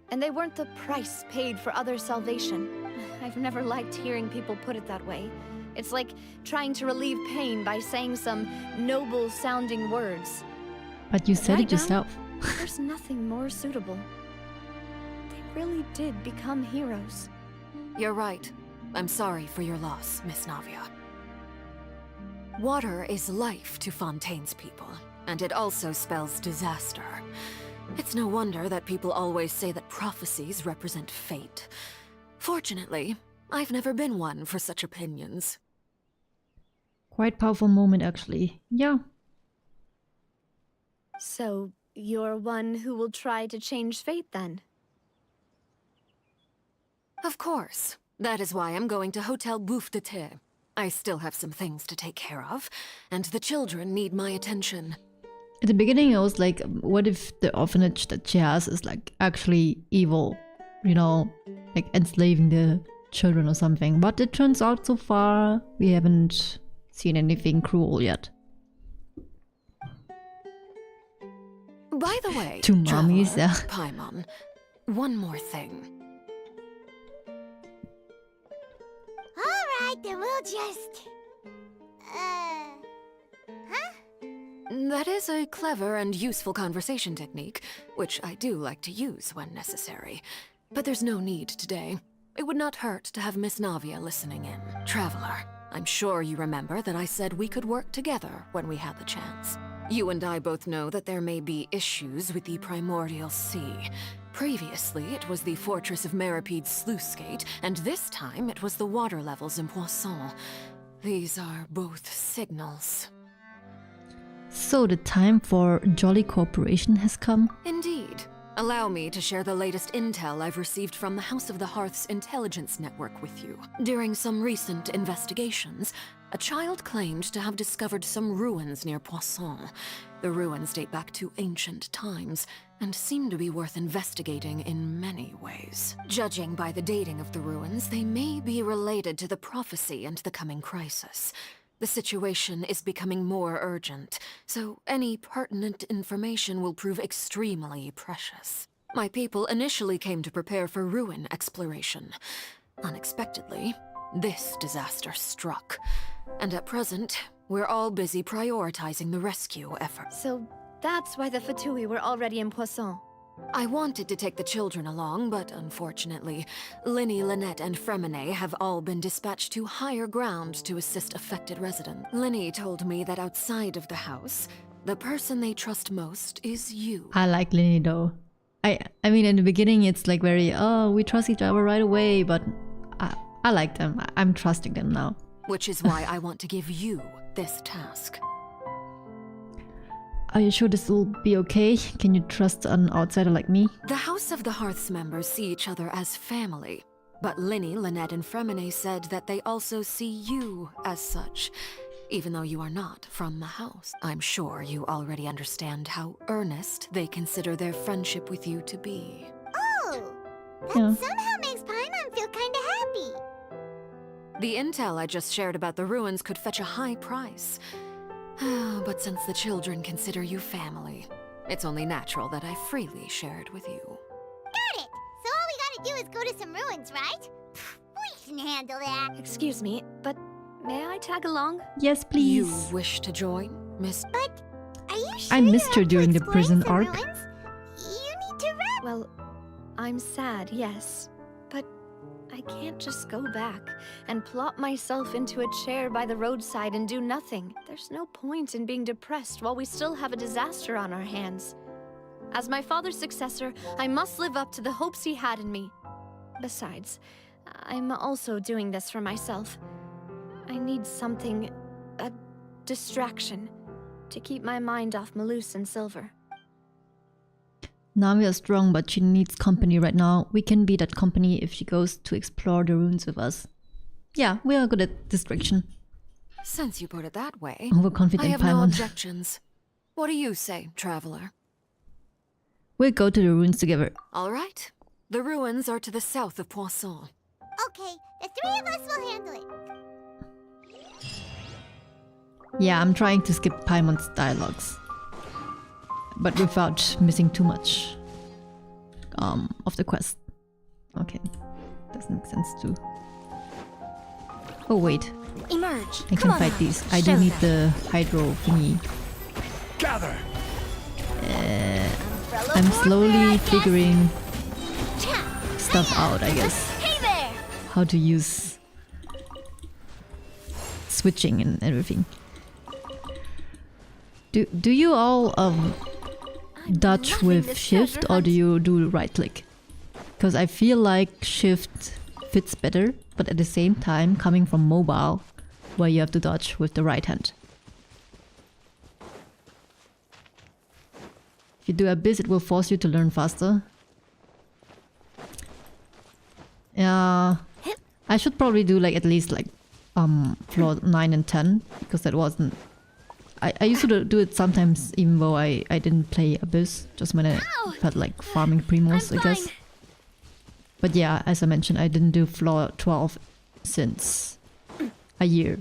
And they weren't the price paid for other salvation. I've never liked hearing people put it that way. It's like trying to relieve pain by saying some noble-sounding words. But you said Right it now, yourself. There's nothing more suitable. They really did become heroes. You're right. I'm sorry for your loss, Miss Navia. Water is life to Fontaine's people, and it also spells disaster. It's no wonder that people always say that prophecies represent fate. Fortunately, I've never been one for such opinions. Quite powerful moment, actually. Yeah. So, you're one who will try to change fate then? Of course. That is why I'm going to Hotel Bouffe de Thé. I still have some things to take care of, and the children need my attention. At the beginning, I was like, what if the orphanage that she has is like actually evil? You know, like enslaving the children or something. But it turns out so far, we haven't seen anything cruel yet. By the way, Two mummies, Traveler, yeah. Paimon, one more thing. Alright, then we'll just... Huh? That is a clever and useful conversation technique, which I do like to use when necessary. But there's no need today. It would not hurt to have Miss Navia listening in. Traveler, I'm sure you remember that I said we could work together when we had the chance. You and I both know that there may be issues with the Primordial Sea. Previously, it was the Fortress of Maripede's sluice gate, and this time it was the water levels in Poisson. These are both signals. So the time for jolly cooperation has come. Indeed. Allow me to share the latest intel I've received from the House of the Hearth's intelligence network with you. During some recent investigations, a child claimed to have discovered some ruins near Poisson. The ruins date back to ancient times, and seem to be worth investigating in many ways. Judging by the dating of the ruins, they may be related to the prophecy and the coming crisis. The situation is becoming more urgent, so any pertinent information will prove extremely precious. My people initially came to prepare for ruin exploration. Unexpectedly, this disaster struck. And at present, we're all busy prioritizing the rescue effort. So, that's why the Fatui were already in Poisson. I wanted to take the children along, but unfortunately, Linny, Lynette, and Fremine have all been dispatched to higher ground to assist affected residents. Linny told me that outside of the house, the person they trust most is you. I like Linny though. I mean, in the beginning, it's like very, oh, we trust each other right away, but I like them. I'm trusting them now. Which is why I want to give you this task. Are you sure this will be okay? Can you trust an outsider like me? The House of the Hearth's members see each other as family, but Linny, Lynette, and Fremine said that they also see you as such, even though you are not from the house. I'm sure you already understand how earnest they consider their friendship with you to be. Oh! That somehow makes Paimon feel kinda happy. The intel I just shared about the ruins could fetch a high price. But since the children consider you family, it's only natural that I freely share it with you. Got it! So all we gotta do is go to some ruins, right? We can handle that. Excuse me, but may I tag along? Yes, please. You wish to join, Miss... But are you sure I missed her you're up to during the exploring prison some arc. ruins? You need to rest. Well, I'm sad, yes. But I can't just go back and plop myself into a chair by the roadside and do nothing. There's no point in being depressed while we still have a disaster on our hands. As my father's successor, I must live up to the hopes he had in me. Besides, I'm also doing this for myself. I need something, a distraction, to keep my mind off Malus and Silver. Nami is strong, but she needs company right now. We can be that company if she goes to explore the ruins with us. Yeah, we are good at distraction. Since you put it that way, Overconfident I have no Paimon. objections. What do you say, Traveler? We'll go to the ruins together. All right. The ruins are to the south of Poisson. Okay, the three of us will handle it. Yeah, I'm trying to skip Paimon's dialogues, but without missing too much of the quest. Okay, doesn't make sense too. Oh wait, Emerge. I can fight these. I do need the hydro thingy. Gather! I'm slowly figuring stuff out, I guess. Hey there! How to use switching and everything. Do you all dodge loving with this shift treasure or do hunt. you do right click? Because I feel like shift fits better, but at the same time coming from mobile, where you have to dodge with the right hand. If you do Abyss, it will force you to learn faster. Yeah, I should probably do like at least like floor 9 and 10, because that wasn't... I used to do it sometimes even though I didn't play Abyss, just when I felt like farming Primos, I guess. But yeah, as I mentioned, I didn't do floor 12 since a year.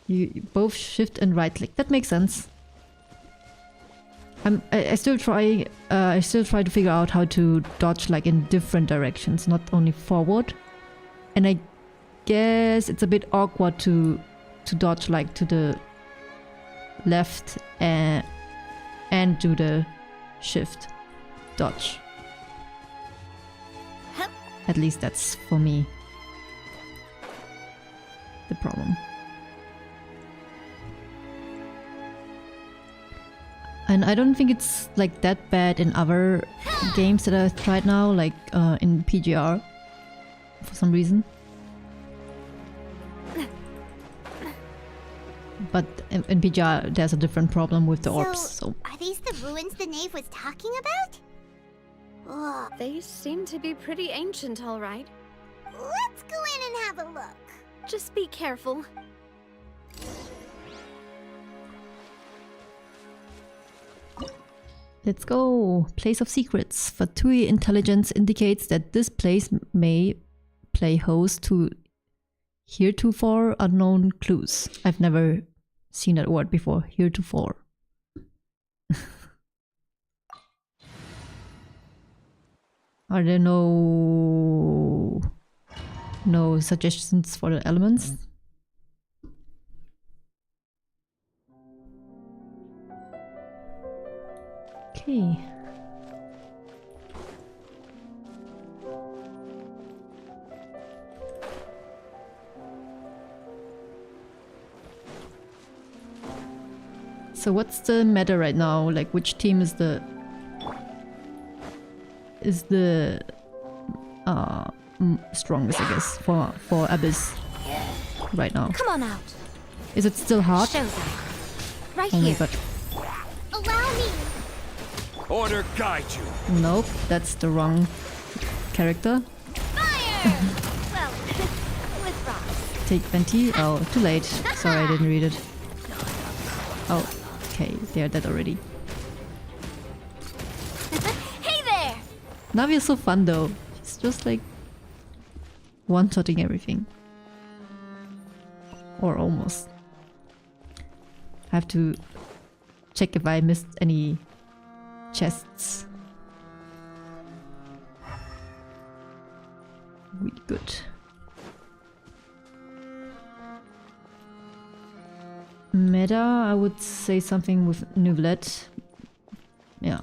You both shift and right click, that makes sense. I still try to figure out how to dodge like in different directions, not only forward. And I guess it's a bit awkward to dodge like to the left and do the shift dodge. At least that's for me the problem. And I don't think it's like that bad in other games that I've tried now, like in PGR, for some reason. But in PGR there's a different problem with the orbs, so... Are these the ruins the knave was talking about? Ugh. They seem to be pretty ancient, all right. Let's go in and have a look. Just be careful. Let's go! Place of Secrets. Fatui intelligence indicates that this place may play host to heretofore unknown clues. I've never seen that word before, heretofore. Are there no suggestions for the elements? Okay. So what's the meta right now? Like which team is the strongest, I guess, for Abyss right now? Come on out. Is it still hard? Show them. Right Oh my here. god. Allow me. Order guide you. Nope, that's the wrong character. Fire! Well, with rocks. Take 20. Oh, too late. Sorry, I didn't read it. Oh, okay, they're dead already. Hey there! Navi is so fun though. It's just like one-shotting everything. Or almost. I have to check if I missed any chests. Really good. Meta, I would say something with Nouvellette. Yeah.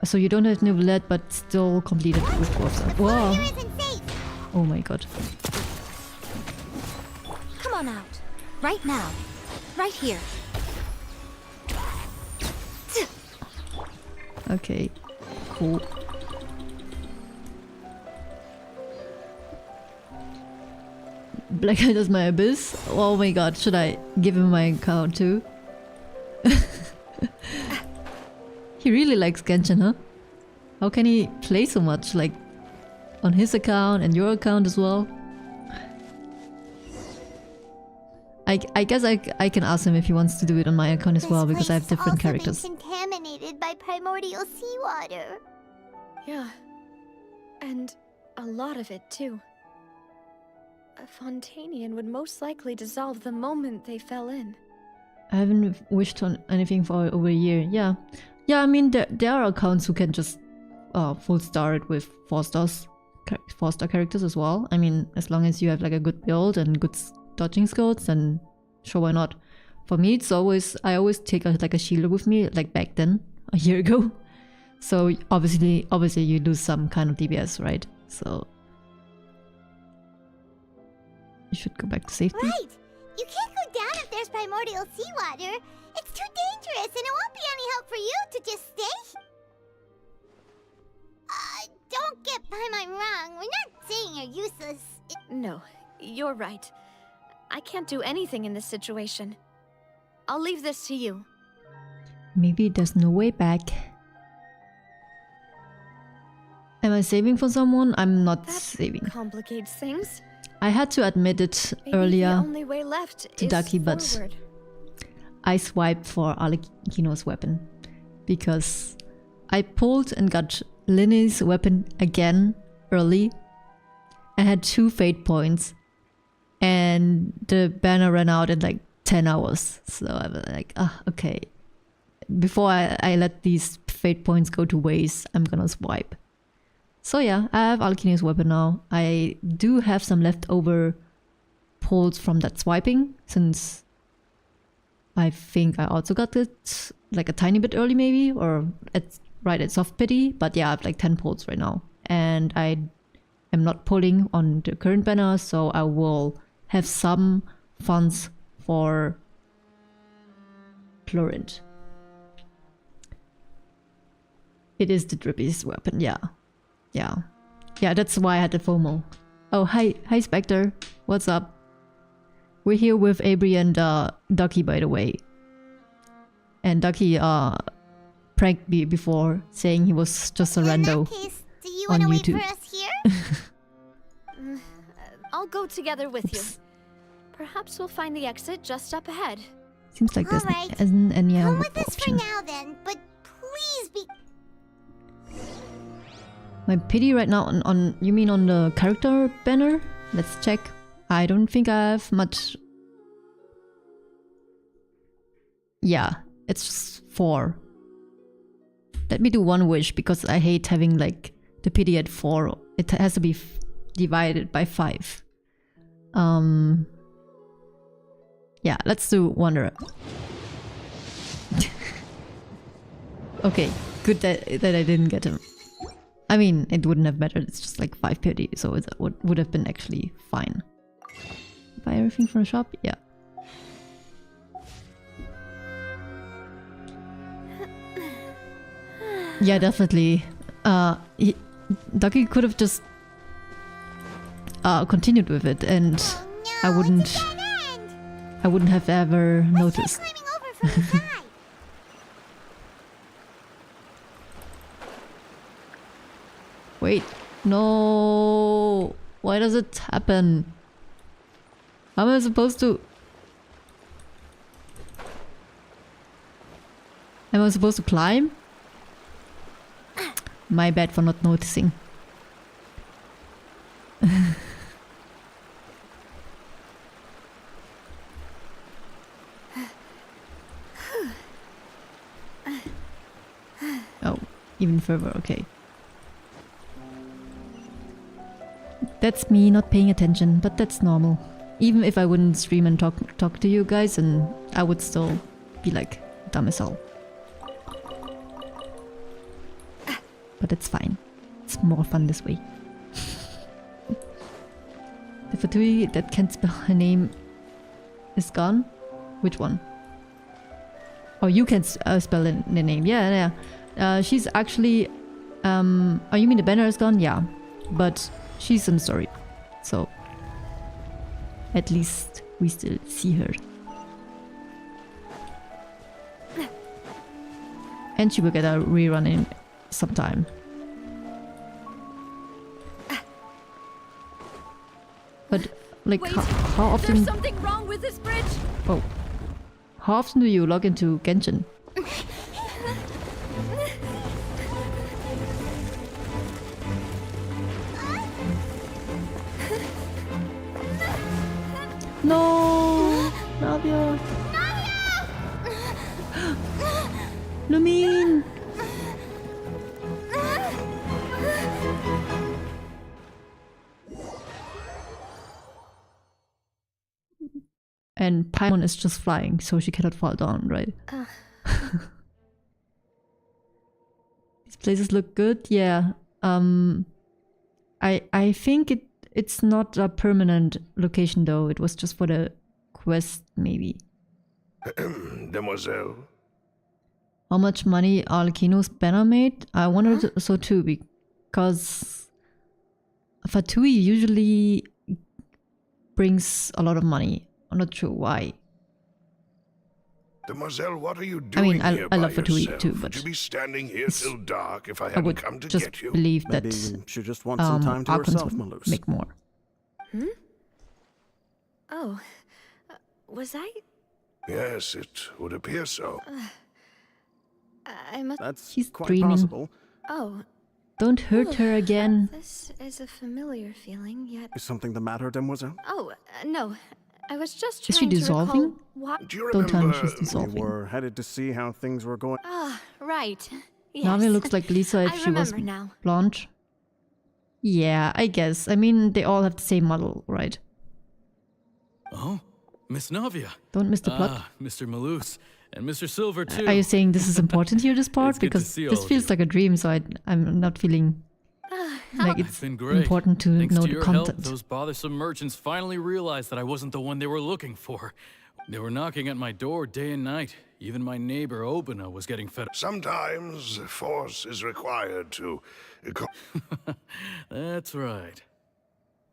So you don't have Nouvellette, but still completed with Dwarfs. Whoa! Oh my god. Come on out. Right now. Right here. Okay. Cool. Black Eye does my Abyss? Oh my god, should I give him my account too? He really likes Genshin, huh? How can he play so much? Like, on his account and your account as well? I guess I can ask him if he wants to do it on my account as well, because I have different characters. Been contaminated by primordial seawater. Yeah. And a lot of it, too. A Fontainian would most likely dissolve the moment they fell in. I haven't wished on anything for over a year. Yeah. Yeah, I mean, there are accounts who can just full star it with 4-star characters as well. I mean, as long as you have like a good build and good dodging skills, then sure, why not? For me, it's always, I always take like a shielder with me, like back then, a year ago. So obviously you lose some kind of DPS, right? So you should go back to safety. Right! You can't go down if there's primordial seawater. It's too dangerous, and it won't be any help for you to just stay. Don't get my mind wrong. We're not saying you're useless. No, you're right. I can't do anything in this situation. I'll leave this to you. Maybe there's no way back. Am I saving for someone? I'm not That saving. complicates things. I had to admit it Maybe earlier the only way left to is Ducky, but forward. I swiped for Alecchino's weapon because I pulled and got Linny's weapon again early. I had 2 fate points and the banner ran out in like 10 hours. So I was like, okay. Before I let these fate points go to waste, I'm gonna swipe. So yeah, I have Alecchino's weapon now. I do have some leftover pulls from that swiping, since I think I also got it like a tiny bit early maybe, or right at soft pity, but yeah, I have like 10 pulls right now. And I am not pulling on the current banner, so I will have some funds for Chlorint. It is the drippiest weapon, yeah. Yeah, that's why I had the FOMO. Oh, hi Spectre. What's up? We're here with Abri and Ducky, by the way. And Ducky pranked me before, saying he was just a rando In that case, do you on want to wait YouTube. for us here? I'll go together with you. Perhaps we'll find the exit just up ahead. Seems like there's Alright. isn't any Come other with us for option. now then, but please be... My pity right now on you mean on the character banner? Let's check. I don't think I have much. Yeah, it's just 4. Let me do 1 wish because I hate having like the pity at 4. It has to be divided by 5. Yeah, let's do Wanderer. Okay, good that I didn't get him. I mean, it wouldn't have mattered, it's just like 5 pity, so it would have been actually fine. Buy everything from the shop? Yeah. Yeah, definitely. Ducky could have just continued with it, and Oh, no, I wouldn't it's a dead end. I wouldn't have ever Let's noticed. try climbing over from the side. Wait, no. Why does it happen? How am I supposed to? Am I supposed to climb? My bad for not noticing. Oh, even further, okay. That's me not paying attention, but that's normal. Even if I wouldn't stream and talk to you guys, and I would still be like dumb as hell. But it's fine. It's more fun this way. The Fatui that can't spell her name is gone? Which one? Oh, you can spell the name. Yeah. She's actually... oh, you mean the banner is gone? Yeah. But she's in the story. So... at least we still see her. And she will get a rerun in sometime. But, like, Wait, how often... there's something wrong with this bridge! Oh. How often do you log into Genshin? No! Navia! Lumine! And Paimon is just flying, so she cannot fall down, right? These places look good, yeah. I think it's not a permanent location though. It was just for the quest, maybe. Demoiselle? How much money Arlecchino's banner made? I wondered so too, because Fatui usually brings a lot of money. I'm not sure why. Demoiselle, what are you doing here I by love Fatui yourself? too, Would but you be standing here till dark if I I hadn't would come to just get you? believe that Maybe she just wants some time to Archons herself, would Malus. make more. Oh, was I? Yes, it would appear so. I must. That's She's quite dreaming. possible. Oh, Don't hurt her again. this is a familiar feeling, yet. Is something the matter, Demoiselle? Oh, no. I was just Is she trying to dissolving? recall what. Do you Don't tell me remember? she's We dissolving. were headed to see how things were going. Ah, right. Yes. Navia looks like Lisa if I she was remember now. blonde. Yeah, I guess. I mean, they all have the same model, right? Oh, Miss Navia. Don't miss the plot. Ah, Mr. Malus. And Mr. Silver, too. Are you saying this is important here, this part? It's good to Because see all this of feels you. like a dream, so I'm not feeling like It's it's been great. important to Thanks know to the your help, content. those bothersome merchants finally realized that I wasn't the one they were looking for. They were knocking at my door day and night. Even my neighbor Obina was getting fed up. Sometimes force is required to... That's right.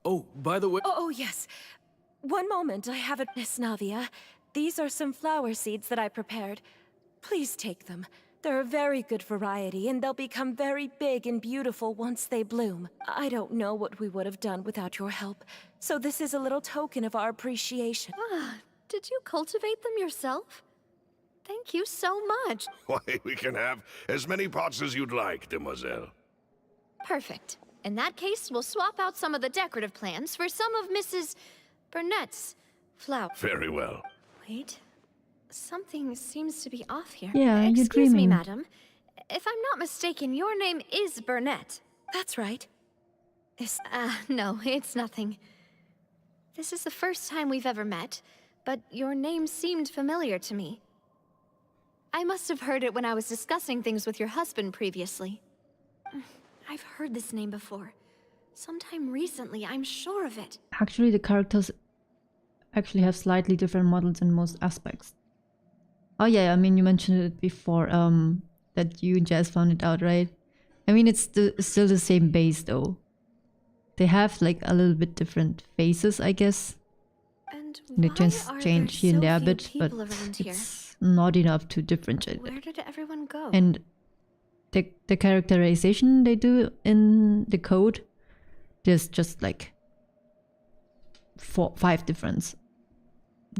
Oh, by the way... Oh, yes. One moment, I have it, Miss Navia. These are some flower seeds that I prepared. Please take them. They're a very good variety, and they'll become very big and beautiful once they bloom. I don't know what we would have done without your help, so this is a little token of our appreciation. Ah, did you cultivate them yourself? Thank you so much. Why, we can have as many pots as you'd like, Demoiselle. Perfect. In that case, we'll swap out some of the decorative plants for some of Mrs. Burnett's flowers. Very well. Wait. Something seems to be off here. Yeah, you're Excuse me, dreaming. madam. If I'm not mistaken, your name is Burnett. That's right. No, it's nothing. This is the first time we've ever met, but your name seemed familiar to me. I must have heard it when I was discussing things with your husband previously. I've heard this name before. Sometime recently, I'm sure of it. Actually, the characters actually have slightly different models in most aspects. Oh yeah, I mean, you mentioned it before, that you and Jazz found it out, right? I mean, it's still the same base, though. They have, like, a little bit different faces, I guess. And They why just are change there here and so there a few bit, but people around here? it's not enough to differentiate Where it. did everyone go? And the characterization they do in the code, there's just like 5 different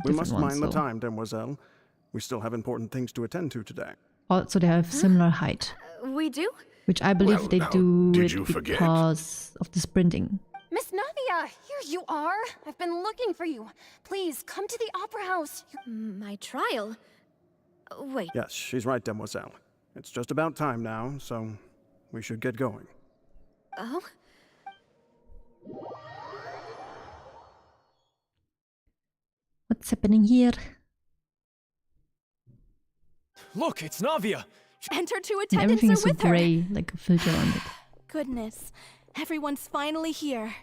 We must ones, mind the so. time, Demoiselle. We still have important things to attend to today. Also, they have similar height, We do? which I believe Well, they now, do did it you forget? because of the sprinting. Miss Navia, here you are. I've been looking for you. Please, come to the Opera House. My trial? Wait. Yes, she's right, Demoiselle. It's just about time now, so we should get going. Oh? What's happening here? Look, it's Navia! Enter two And attendants everything are is so with her. grey, like a filter on it. Goodness, everyone's finally here.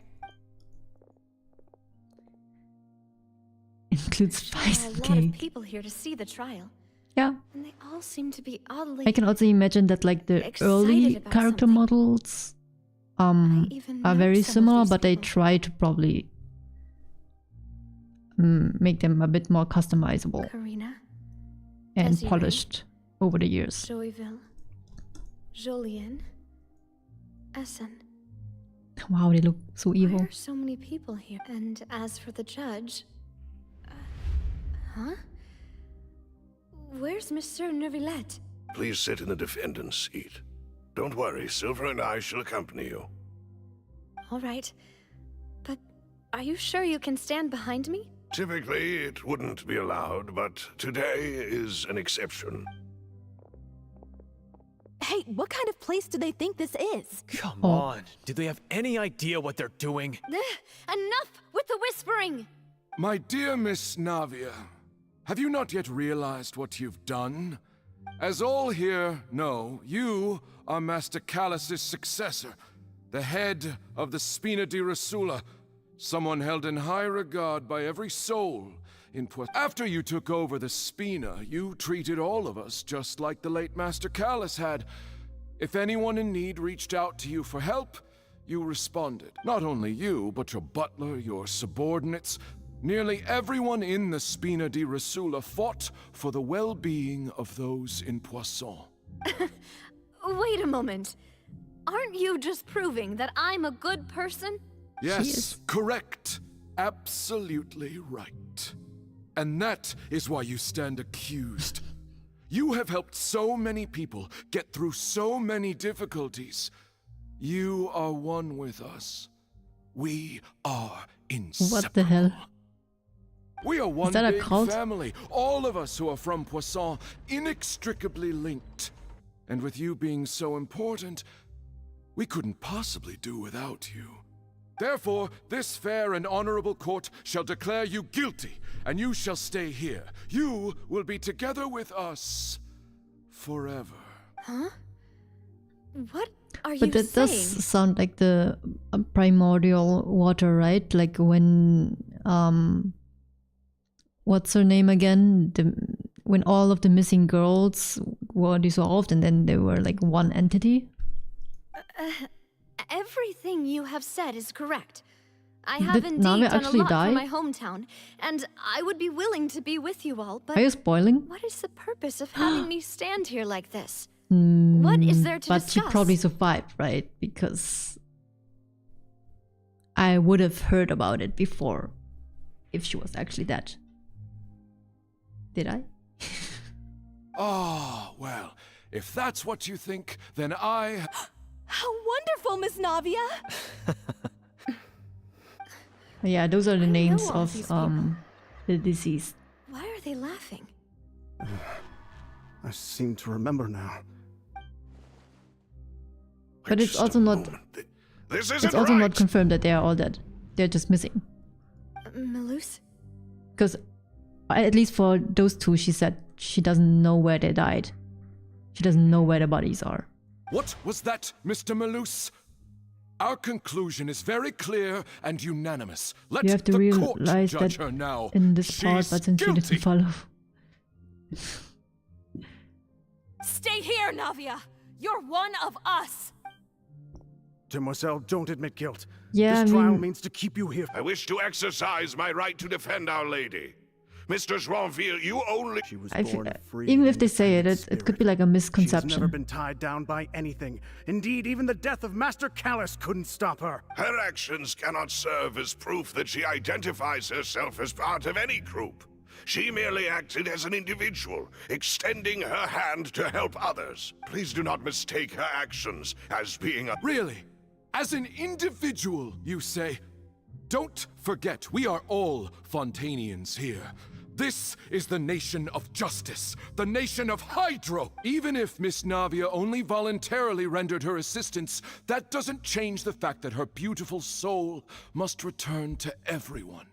Includes There are spice a lot of cake. people here to see the trial, Yeah, and they all seem to be oddly. I can also imagine that like the excited early about character something. models even are know very some of similar, these but they people. try to probably make them a bit more customizable Karina, and Desiree. polished over the years. Joyville, Jolien, Essen. Wow, they look so Why evil. are so many people here? And as for the judge, huh? Where's Monsieur Neuvillette? Please sit in the defendant's seat. Don't worry, Silver and I shall accompany you. All right, but are you sure you can stand behind me? Typically, it wouldn't be allowed, but today is an exception. Hey, what kind of place do they think this is? Come Oh. on. Do they have any idea what they're doing? Enough with the whispering! My dear Miss Navia, have you not yet realized what you've done? As all here know, you are Master Callus's successor, the head of the Spina di Rosula. Someone held in high regard by every soul in After you took over the Spina, you treated all of us just like the late Master Callus had. If anyone in need reached out to you for help, you responded. Not only you, but your butler, your subordinates, nearly everyone in the Spina di Rasula fought for the well-being of those in Poisson. Wait a moment. Aren't you just proving that I'm a good person? Yes, correct. Absolutely right. And that is why you stand accused. You have helped so many people get through so many difficulties. You are one with us. We are inseparable. What the hell? We are one Is that a big cult? family. All of us who are from Poisson, inextricably linked. And with you being so important, we couldn't possibly do without you. Therefore, this fair and honorable court shall declare you guilty, and you shall stay here. You will be together with us forever. Huh? What are you But that saying? does sound like the primordial water, right? Like when what's her name again? When all of the missing girls were dissolved, and then they were like one entity. Everything you have said is correct. I Did have indeed Navia done a actually lot die? for my hometown, and I would be willing to be with you all, but Are you spoiling? what is the purpose of having me stand here like this? What is there to But discuss? she probably survived, right? Because I would have heard about it before if she was actually dead. Did I? Ah, well, if that's what you think, then I... How wonderful, Miss Navia! Yeah, those are the names all of these people. the deceased. Why are they laughing? I seem to remember now. But it's Just also a not. moment. This isn't It's also right. not confirmed that they are all dead. They're just missing. Melus? Because at least for those two, she said she doesn't know where they died. She doesn't know where the bodies are. What was that, Mr. Malus? Our conclusion is very clear and unanimous. Let You have to the court realize judge that her now. in this part, She's but since you guilty. didn't follow. Stay here, Navia! You're one of us! Demoiselle, don't admit guilt. Yeah, this I trial mean- means to keep you here. I wish to exercise my right to defend Our Lady. Mr. Joinville, you only... She was I feel, born free even if and they say it, independent it could be spirit. like a She's never misconception. been tied down by anything. Indeed, even the death of Master Callus couldn't stop her. Her actions cannot serve as proof that she identifies herself as part of any group. She merely acted as an individual, extending her hand to help others. Please do not mistake her actions as being a... Really? As an individual, you say? Don't forget, we are all Fontainians here. This is the nation of justice, the nation of Hydro! Even if Miss Navia only voluntarily rendered her assistance, that doesn't change the fact that her beautiful soul must return to everyone.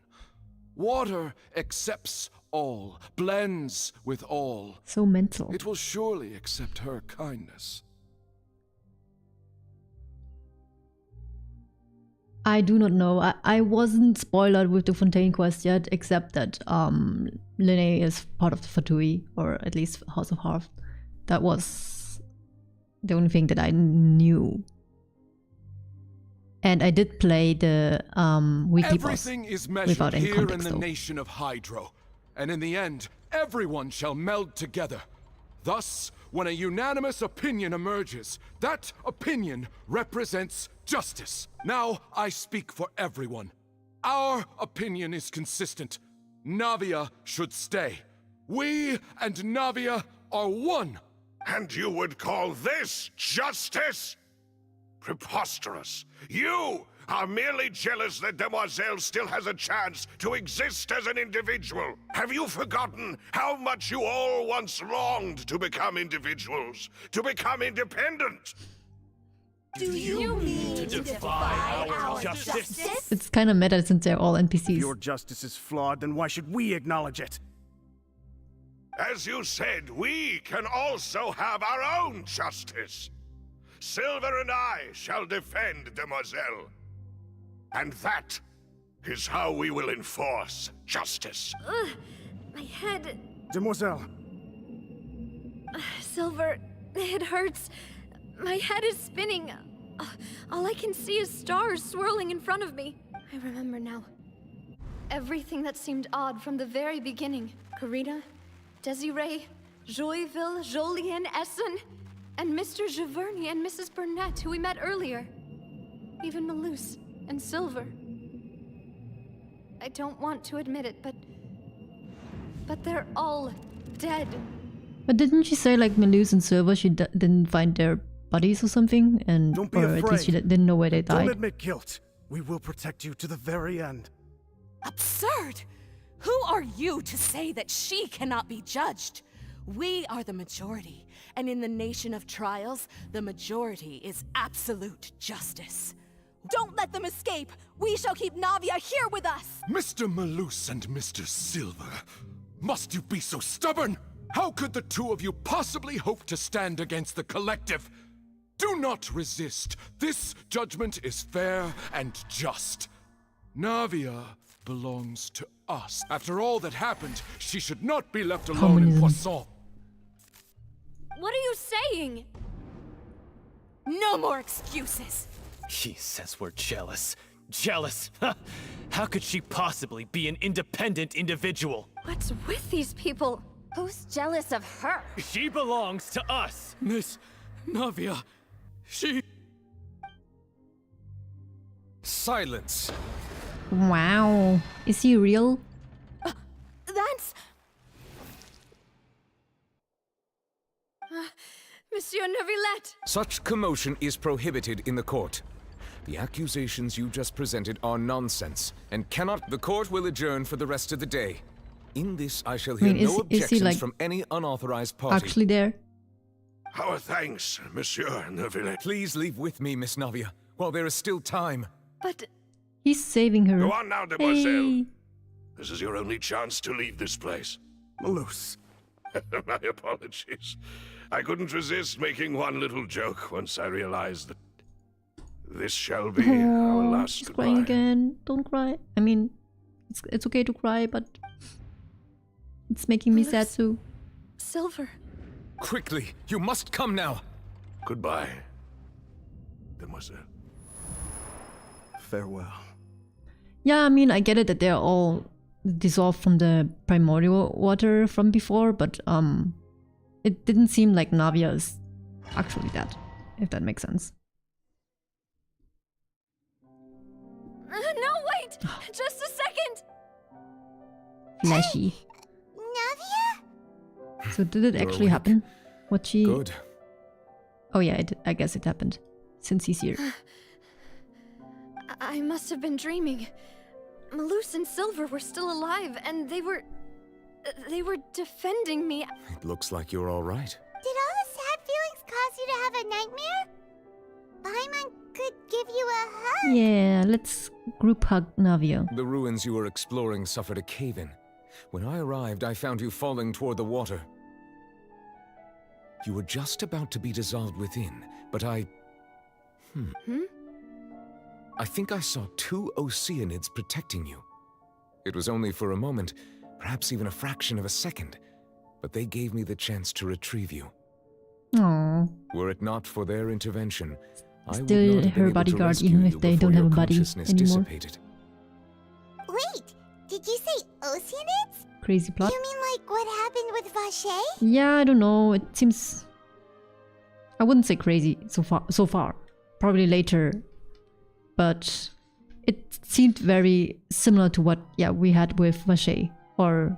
Water accepts all, blends with all. So mental. It will surely accept her kindness. I do not know. I wasn't spoiled with the Fontaine quest yet, except that Linné is part of the Fatui, or at least House of Hearth. That was the only thing that I knew. And I did play the weekly boss Everything is measured without any here context, in the though. nation of Hydro. And in the end, everyone shall meld together. Thus, when a unanimous opinion emerges, that opinion represents justice. Now I speak for everyone. Our opinion is consistent. Navia should stay. We and Navia are one. And you would call this justice? Preposterous. You are merely jealous that Demoiselle still has a chance to exist as an individual. Have you forgotten how much you all once longed to become individuals, to become independent? Do you mean to defy our justice? It's kind of meta since they're all If NPCs. your justice is flawed, then why should we acknowledge it? As you said, we can also have our own justice. Silver and I shall defend Demoiselle. And that is how we will enforce justice. Ugh, my head. Demoiselle, Silver, it hurts. My head is spinning. All I can see is stars swirling in front of me. I remember now. Everything that seemed odd from the very beginning. Karina, Desiree, Joyville, Jolien, Essen, and Mr. Giverny and Mrs. Burnett, who we met earlier. Even Malus and Silver. I don't want to admit it, but they're all dead. But didn't she say like Malus and Silver, she didn't find their bodies or something? And don't be or afraid. at least she didn't know where they died. Don't admit guilt. We will protect you to the very end. Absurd! Who are you to say that she cannot be judged? We are the majority, and in the nation of trials, the majority is absolute justice. Don't let them escape! We shall keep Navia here with us! Mr. Malus and Mr. Silver, must you be so stubborn? How could the two of you possibly hope to stand against the collective? Do not resist. This judgment is fair and just. Navia belongs to us. After all that happened, she should not be left alone in Poisson. What are you saying? No more excuses! He says we're jealous. Jealous? How could she possibly be an independent individual? What's with these people? Who's jealous of her? She belongs to us! Miss Navia, she... Silence. Wow. Is he real? That's... Monsieur Neuvillette! Such commotion is prohibited in the court. The accusations you just presented are nonsense, and cannot... The court will adjourn for the rest of the day. In this, I shall hear no objections like from any unauthorized party. actually there? Our thanks, Monsieur Neuvillette. Please leave with me, Miss Navia, while there is still time. But... He's saving her. Go on now, demoiselle. Hey. This is your only chance to leave this place. Malus. My apologies. I couldn't resist making one little joke once I realized that this shall be our last She's goodbye. crying again. Don't cry. I mean, it's okay to cry, but it's making me sad too. Silver. Quickly, you must come now. Goodbye, demoiselle. Farewell. Yeah, I mean, I get it that they're all dissolved from the primordial water from before, but it didn't seem like Navia is actually dead, if that makes sense. No, wait! Just a second! Flashy. Navia? So did it actually happen? What she... Good. Oh yeah, I guess it happened. Since he's here. I must have been dreaming. Malus and Silver were still alive, and they were defending me. It looks like you're all right. Did all the sad feelings cause you to have a nightmare? Paimon could give you a hug. Yeah, let's group hug Navia. The ruins you were exploring suffered a cave-in. When I arrived, I found you falling toward the water. You were just about to be dissolved within, but I think I saw two Oceanids protecting you. It was only for a moment, perhaps even a fraction of a second, but they gave me the chance to retrieve you. Aww. Were it not for their intervention, I would Still not have been her able to bodyguard rescue even you if they before don't have your a body consciousness anymore. dissipated. Wait, did you say Oceanids? Crazy plot. You mean like what happened with Vacher? Yeah, I don't know. It seems... I wouldn't say crazy so far. Probably later. But it seemed very similar to what we had with Vacher. Or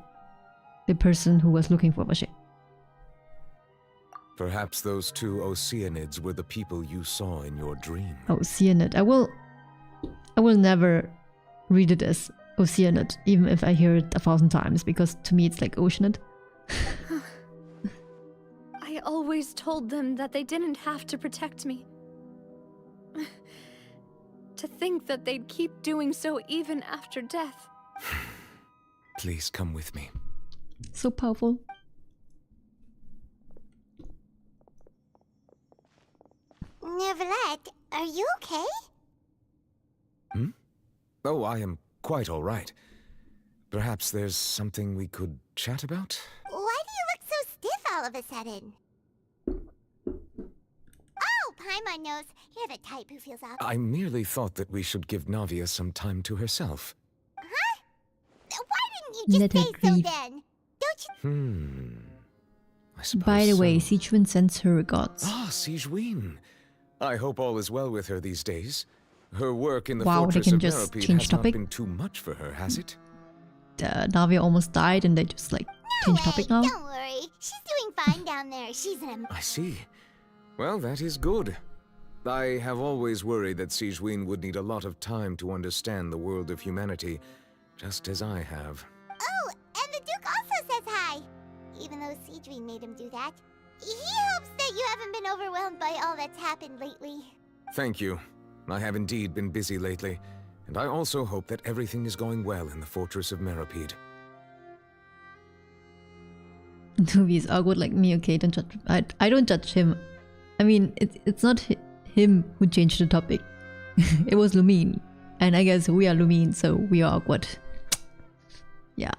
the person who was looking for Vacher. Perhaps those two Oceanids were the people you saw in your dream. Oceanid. I will never read it as Oceanid, even if I hear it 1,000 times, because to me it's like Oceanid. I always told them that they didn't have to protect me. To think that they'd keep doing so even after death. Please come with me. So powerful. Neuvillette, are you okay? Oh, I am quite all right. Perhaps there's something we could chat about? Why do you look so stiff all of a sudden? Oh, Paimon knows. You're the type who feels awkward. I merely thought that we should give Navia some time to herself. Huh? Why didn't you just say so then? Don't you... I suppose By the way, so. Sichuan sends her regards. Ah, Sijuin. I hope all is well with her these days. Her work in the Wow, they Fortress can of just Meropide change has topic. not been too much for her, has it? Navia almost died and they just like change topic now. Don't worry. She's doing fine down there. She's an... I see. Well, that is good. I have always worried that Sijuin would need a lot of time to understand the world of humanity, just as I have. Oh, and the Duke also says hi. Even though Sijuin made him do that. He hopes that you haven't been overwhelmed by all that's happened lately. Thank you. I have indeed been busy lately, and I also hope that everything is going well in the Fortress of Meropide. Nuvi is awkward like me, okay, don't judge. I don't judge him. I mean, it's not him who changed the topic. It was Lumine. And I guess we are Lumine, so we are awkward. Yeah,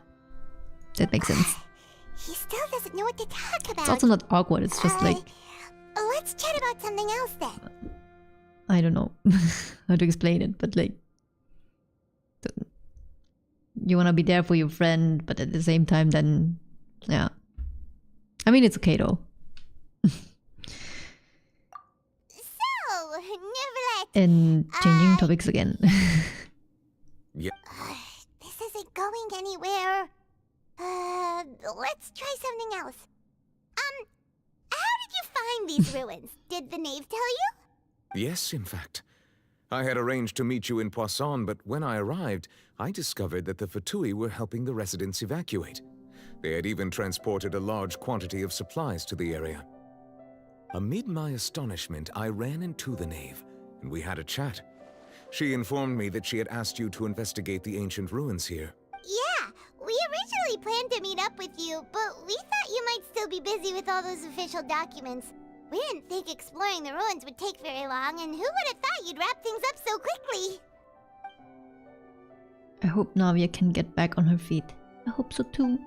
that makes sense. He still doesn't know what to talk about. It's also not awkward, it's just like... Let's chat about something else then. I don't know how to explain it, but like... You wanna be there for your friend, but at the same time then... Yeah. I mean, it's okay though. So, Neverlet. And changing topics again. Yeah. This isn't going anywhere. Let's try something else. How did you find these ruins? Did the knave tell you? Yes, in fact. I had arranged to meet you in Poisson, but when I arrived, I discovered that the Fatui were helping the residents evacuate. They had even transported a large quantity of supplies to the area. Amid my astonishment, I ran into the knave, and we had a chat. She informed me that she had asked you to investigate the ancient ruins here. Yeah, we originally planned to meet up with you, but we thought you might still be busy with all those official documents. We didn't think exploring the ruins would take very long, and who would have thought you'd wrap things up so quickly? I hope Navia can get back on her feet. I hope so too.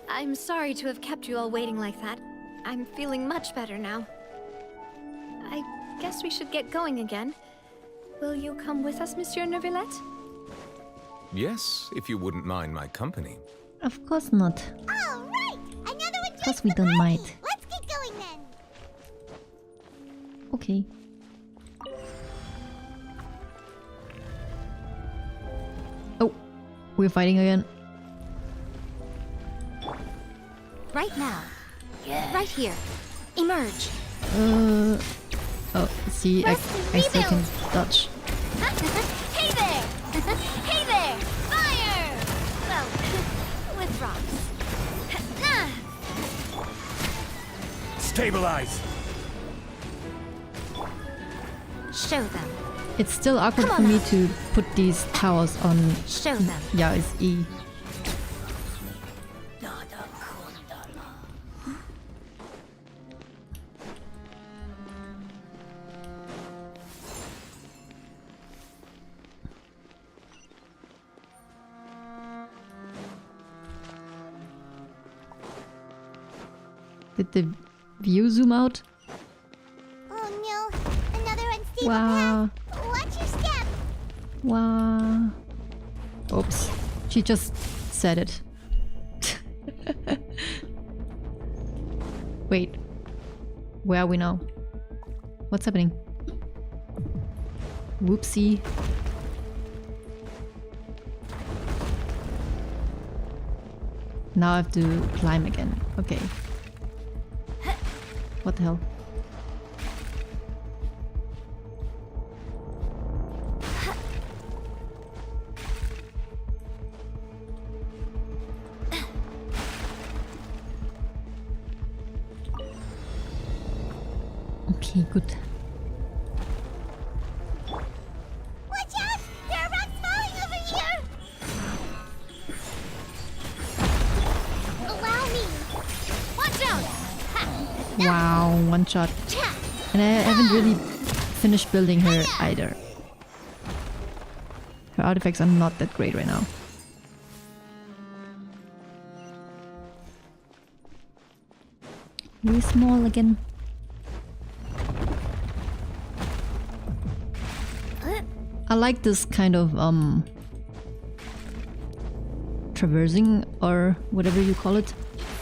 I'm sorry to have kept you all waiting like that. I'm feeling much better now. I guess we should get going again. Will you come with us, Monsieur Neuvillette? Yes, if you wouldn't mind my company. Of course not. All right, another one. Of course we don't mind. Let's get going then. Okay. Oh, we're fighting again. Right now. Right here. Emerge. Oh, see, I still can dodge. Hey there! Hey there! Fire! Well, with rocks. Stabilize! Show them. It's still awkward for me to put these towers on. Show them. Yeah, it's E. Did the view zoom out? Oh no, another unstable Wow. path. Watch your step. Wow. Oops. She just said it. Wait. Where are we now? What's happening? Whoopsie. Now I have to climb again. Okay. What the hell? Okay, good. Watch out! There are rocks falling over here! Allow me! Watch out! Ha! Wow, one shot. And I haven't really finished building her either. Her artifacts are not that great right now. Really small again. I like this kind of traversing or whatever you call it.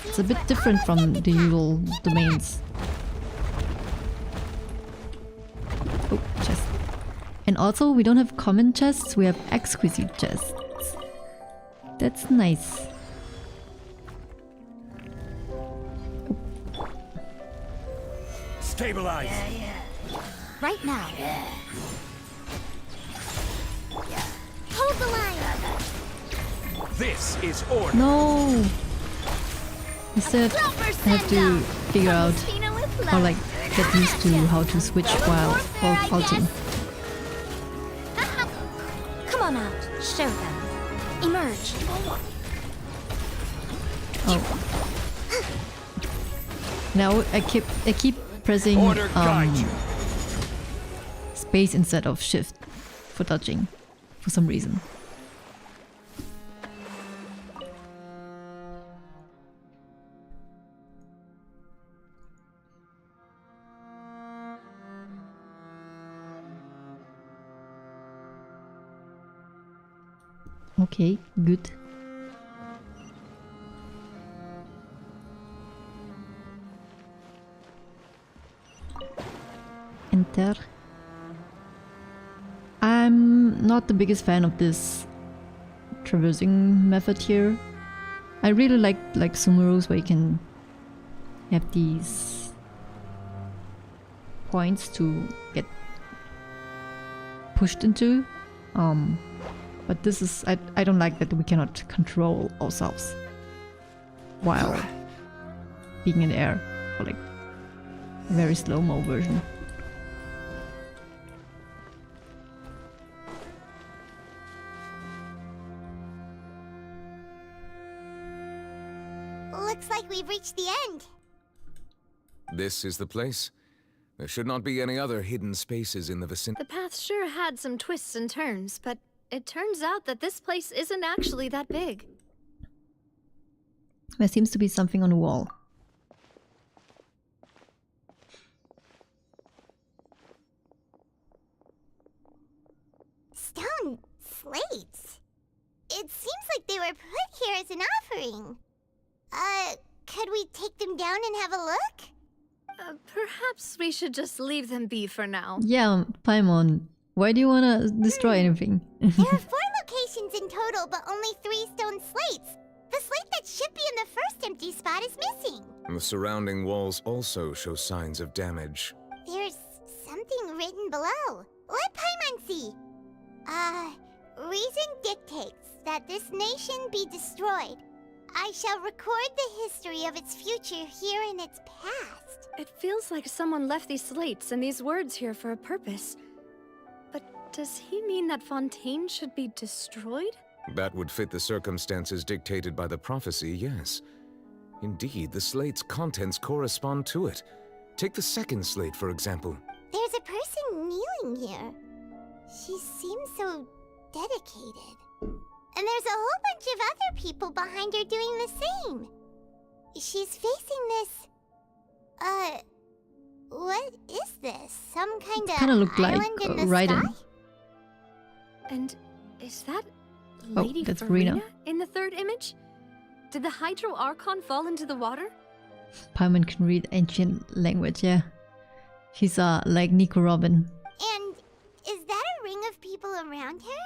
It's a bit different from the usual domains. Oh, chest. And also we don't have common chests, we have exquisite chests. That's nice. Stabilize. Right now. Hold the line. This is order. No! Instead, I have to figure out or like get used to how to switch while ulting. Come on out. Show them. Emerge. Oh. Now I keep pressing space instead of shift for dodging for some reason. Okay, good. Enter. I'm not the biggest fan of this traversing method here. I really like Sumerus where you can have these points to get pushed into. But this is I don't like that we cannot control ourselves while being in the air, or like a very slow-mo version. Looks like we've reached the end. This is the place. There should not be any other hidden spaces in the vicinity. The path sure had some twists and turns, but it turns out that this place isn't actually that big. There seems to be something on the wall. Stone slates. It seems like they were put here as an offering. Could we take them down and have a look? Perhaps we should just leave them be for now. Yeah, Paimon, why do you wanna destroy anything? There are 4 locations in total, but only 3 stone slates. The slate that should be in the first empty spot is missing. The surrounding walls also show signs of damage. There's something written below. Let Paimon see. Reason dictates that this nation be destroyed. I shall record the history of its future here in its past. It feels like someone left these slates and these words here for a purpose. But does he mean that Fontaine should be destroyed? That would fit the circumstances dictated by the prophecy, yes. Indeed, the slate's contents correspond to it. Take the second slate, for example. There's a person kneeling here. She seems so dedicated. And there's a whole bunch of other people behind her doing the same. She's facing this... what is this? Some kind Kinda of look like island in the Raiden. sky? And is that Oh, Lady that's Farina Rena. in the third image? Did the Hydro Archon fall into the water? Paimon can read ancient language, yeah. She's like Nico Robin. And is that a ring of people around her?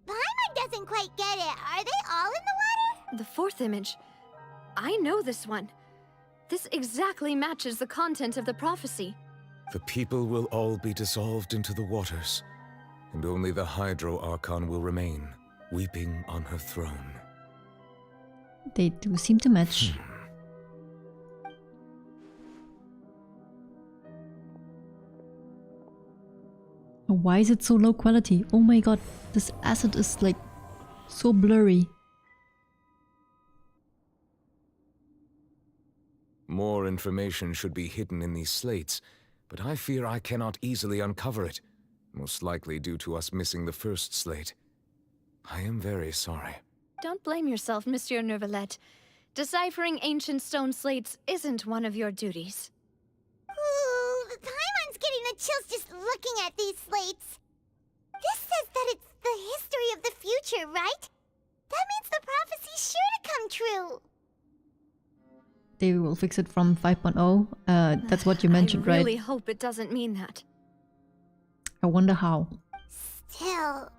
Paimon doesn't quite get it. Are they all in the water? The fourth image. I know this one. This exactly matches the content of the prophecy. The people will all be dissolved into the waters, and only the Hydro Archon will remain, weeping on her throne. They do seem to match. Why is it so low quality? Oh my god, this acid is like so blurry. More information should be hidden in these slates, but I fear I cannot easily uncover it, most likely due to us missing the first slate. I am very sorry. Don't blame yourself, Monsieur Neuvillette. Deciphering ancient stone slates isn't one of your duties. Ooh, Paimon's getting the chills just looking at these slates. This says that it's the history of the future, right? That means the prophecy's sure to come true. They will fix it from 5.0. That's what you mentioned, I really right? hope it doesn't mean that. I wonder how. Still,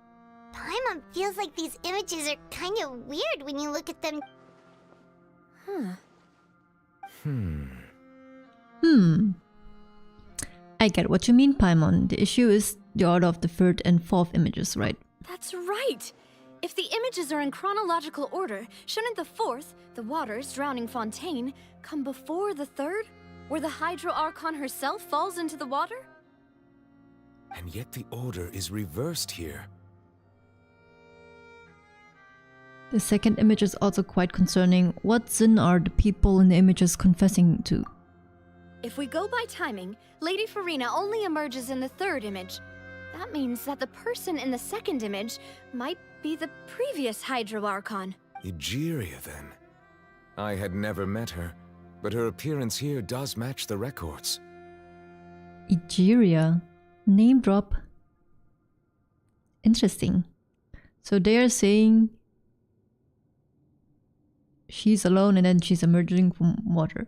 Paimon feels like these images are kind of weird when you look at them. I get what you mean, Paimon. The issue is the order of the third and fourth images, right? That's right! If the images are in chronological order, shouldn't the fourth, the waters drowning Fontaine, come before the third? Where the Hydro Archon herself falls into the water? And yet the order is reversed here. The second image is also quite concerning. What sin are the people in the images confessing to? If we go by timing, Lady Farina only emerges in the third image. That means that the person in the second image might be the previous Hydro Archon. Egeria, then. I had never met her, but her appearance here does match the records. Egeria. Name drop. Interesting. So they are saying she's alone and then she's emerging from water.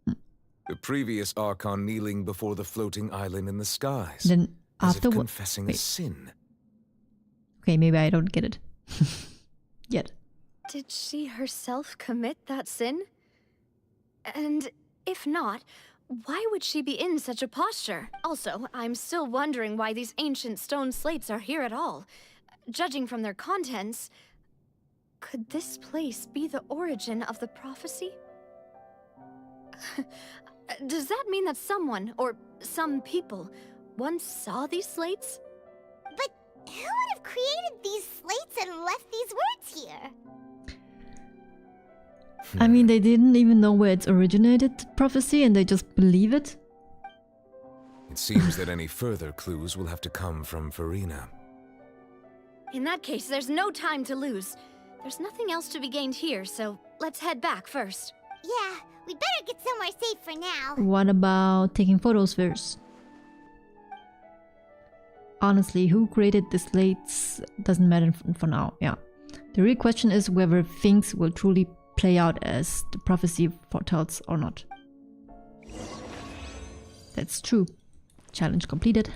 The previous Archon kneeling before the floating island in the skies. Then as after if confessing a wait. sin. Okay, maybe I don't get it. Yet. Did she herself commit that sin? And if not, why would she be in such a posture? Also, I'm still wondering why these ancient stone slates are here at all. Judging from their contents, could this place be the origin of the prophecy? Does that mean that someone, or some people, once saw these slates? But who would have created these slates and left these words here? I mean, they didn't even know where it's originated, the prophecy, and they just believe it? It seems that any further clues will have to come from Farina. In that case, there's no time to lose. There's nothing else to be gained here, so let's head back first. Yeah, we better get somewhere safe for now. What about taking photos first? Honestly, who created the slates doesn't matter for now, yeah. The real question is whether things will truly play out as the prophecy foretells or not. That's true. Challenge completed.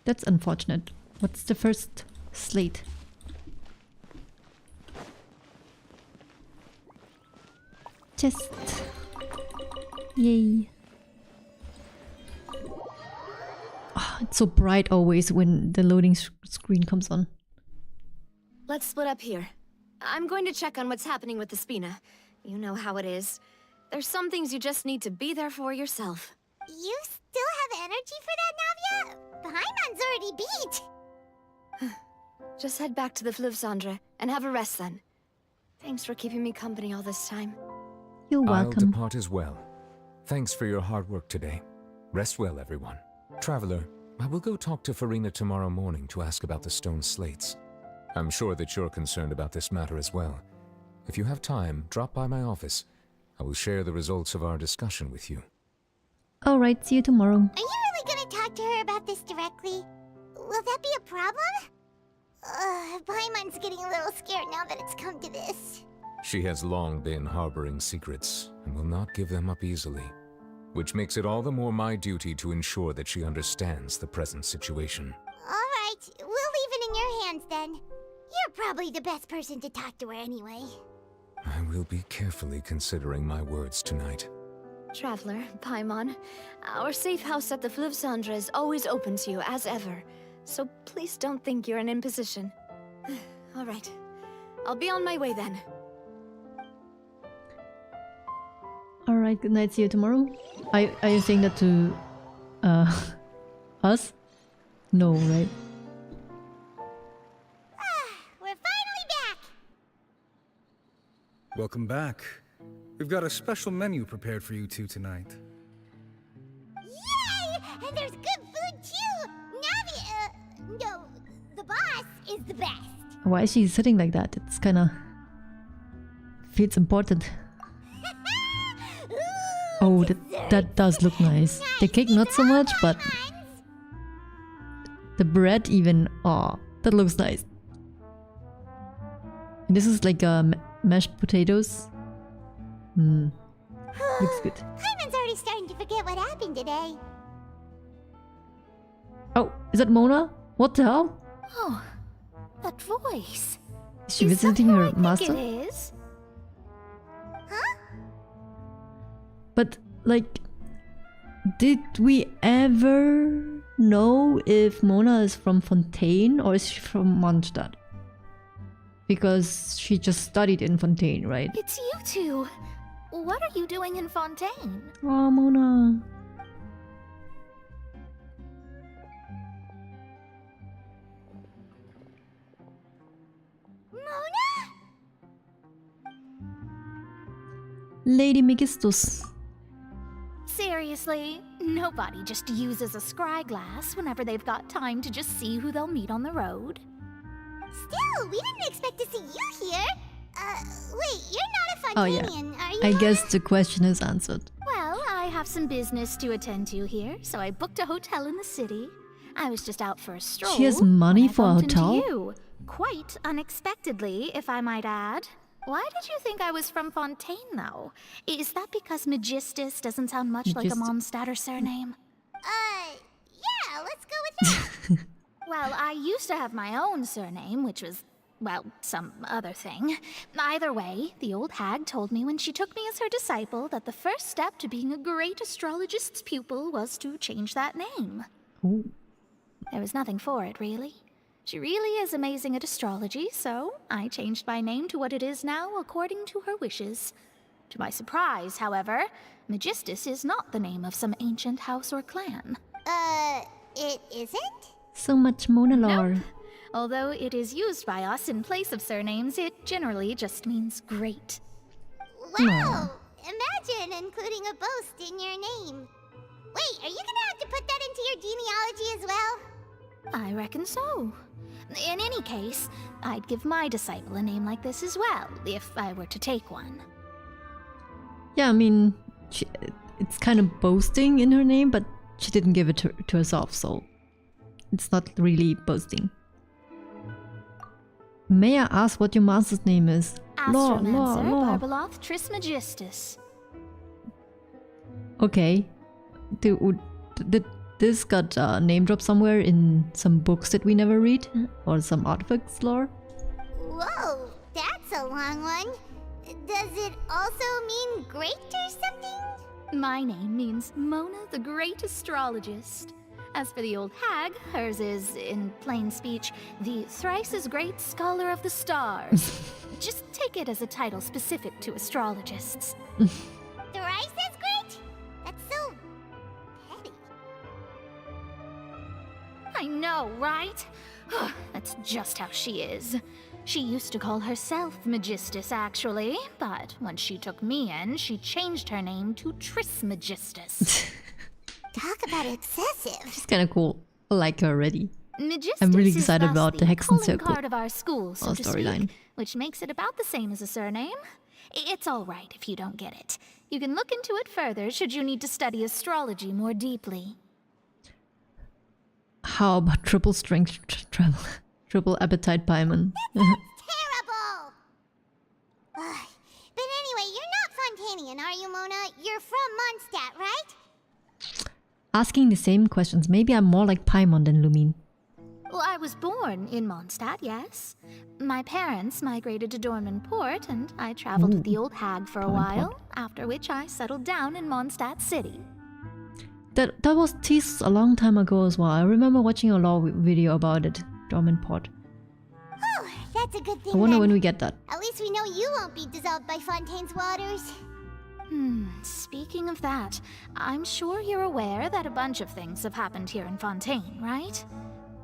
That's unfortunate. What's the first slate? Chest. Yay. Oh, it's so bright always when the loading screen comes on. Let's split up here. I'm going to check on what's happening with the Spina. You know how it is. There's some things you just need to be there for yourself. You still have energy for that, Navia? Paimon's already beat. Just head back to the Fleuve Cendre and have a rest then. Thanks for keeping me company all this time. You're welcome. I'll depart as well. Thanks for your hard work today. Rest well, everyone. Traveler, I will go talk to Farina tomorrow morning to ask about the stone slates. I'm sure that you're concerned about this matter as well. If you have time, drop by my office. I will share the results of our discussion with you. Alright, see you tomorrow. Are you really gonna talk to her about this directly? Will that be a problem? Paimon's getting a little scared now that it's come to this. She has long been harboring secrets and will not give them up easily, which makes it all the more my duty to ensure that she understands the present situation. Alright, we'll leave it in your hands then. You're probably the best person to talk to her anyway. I will be carefully considering my words tonight. Traveler, Paimon, our safe house at the Fleuve Cendre is always open to you as ever, so please don't think you're an imposition. Alright, I'll be on my way then. Alright, good night, see you tomorrow. Are you saying that to us? No, right? Welcome back. We've got a special menu prepared for you two tonight. Yay! And there's good food too! No, the boss is the best. Why is she sitting like that? It's kinda... feels important. Oh, that does look nice. The cake not so much, but... the bread even... oh, that looks nice. And this is like mashed potatoes. Looks good. Paimon's already starting to forget what happened today. Oh, is that Mona? What the hell? Oh, that voice. Is she visiting her master? It is. Huh? But, like... did we ever know if Mona is from Fontaine or is she from Mondstadt? Because she just studied in Fontaine, right? It's you two. What are you doing in Fontaine? Oh, Mona. Mona? Lady Megistus. Seriously, nobody just uses a scry glass whenever they've got time to just see who they'll meet on the road. Still, we didn't expect to see you here. Wait, you're not a Oh yeah. Fontainian, are you? I guess the question is answered. Well, I have some business to attend to here, so I booked a hotel in the city. I was just out for a stroll. She has money when I for a bumped into hotel? you. Quite unexpectedly, if I might add. Why did you think I was from Fontaine, though? Is that because Megistus doesn't sound much like a Mondstadter surname? Yeah, let's go with that. Well, I used to have my own surname, which was, well, some other thing. Either way, the old hag told me when she took me as her disciple that the first step to being a great astrologist's pupil was to change that name. Ooh. There was nothing for it, really. She really is amazing at astrology, so I changed my name to what it is now according to her wishes. To my surprise, however, Megistus is not the name of some ancient house or clan. It isn't? So much Mona lore. Nope. Although it is used by us in place of surnames, it generally just means great. Wow! Imagine including a boast in your name. Wait, are you gonna have to put that into your genealogy as well? I reckon so. In any case, I'd give my disciple a name like this as well, if I were to take one. Yeah, I mean, it's kind of boasting in her name, but she didn't give it to herself, so it's not really boasting. May I ask what your master's name is? Astromancer Barbeloth Trismegistus. Okay. Did this got name dropped somewhere in some books that we never read? Or some artifacts lore? Whoa, that's a long one. Does it also mean great or something? My name means Mona the Great Astrologist. As for the old hag, hers is, in plain speech, the thrice-as-great Scholar of the Stars. Just take it as a title specific to astrologists. Thrice as great? That's so petty. I know, right? That's just how she is. She used to call herself Megistus, actually, but when she took me in, she changed her name to Trismegistus. Talk about excessive. She's kind of cool. I like her already. Megistus I'm really is excited thus about the Hexen calling Circle card of our school, so to storyline. speak, which makes it about the same as a surname. It's all right if you don't get it. You can look into it further should you need to study astrology more deeply. How about triple strength travel? Triple appetite Paimon. Terrible! But anyway, you're not Fontainian, are you, Mona? You're from Mondstadt, right? Asking the same questions. Maybe I'm more like Paimon than Lumine. Well, I was born in Mondstadt, yes. My parents migrated to Dorman Port, and I traveled with the old hag for a while, after which I settled down in Mondstadt City. That was teased a long time ago as well. I remember watching a lore video about it. Dorman Port. Oh, that's a good thing. I wonder then. when we get that. At least we know you won't be dissolved by Fontaine's waters. Speaking of that, I'm sure you're aware that a bunch of things have happened here in Fontaine, right?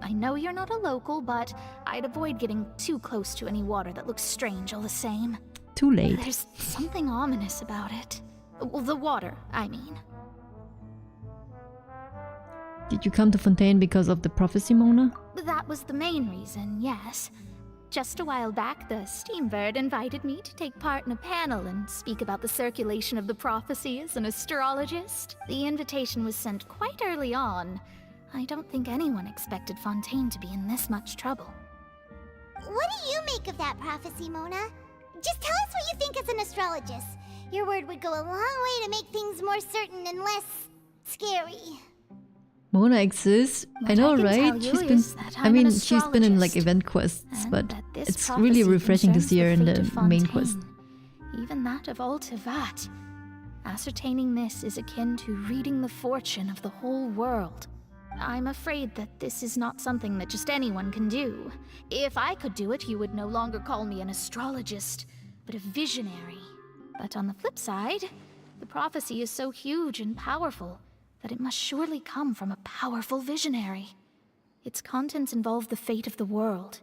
I know you're not a local, but I'd avoid getting too close to any water that looks strange all the same. Too late. There's something ominous about it. Well, the water, I mean. Did you come to Fontaine because of the prophecy, Mona? That was the main reason, yes. Just a while back, the Steambird invited me to take part in a panel and speak about the circulation of the prophecy as an astrologist. The invitation was sent quite early on. I don't think anyone expected Fontaine to be in this much trouble. What do you make of that prophecy, Mona? Just tell us what you think as an astrologist. Your word would go a long way to make things more certain and less scary. Mona exists. I know, right? She's been in like event quests, but it's really refreshing to see her in the main quest. Even that of all Tevat. Ascertaining this is akin to reading the fortune of the whole world. I'm afraid that this is not something that just anyone can do. If I could do it, you would no longer call me an astrologist, but a visionary. But on the flip side, the prophecy is so huge and powerful that it must surely come from a powerful visionary. Its contents involve the fate of the world.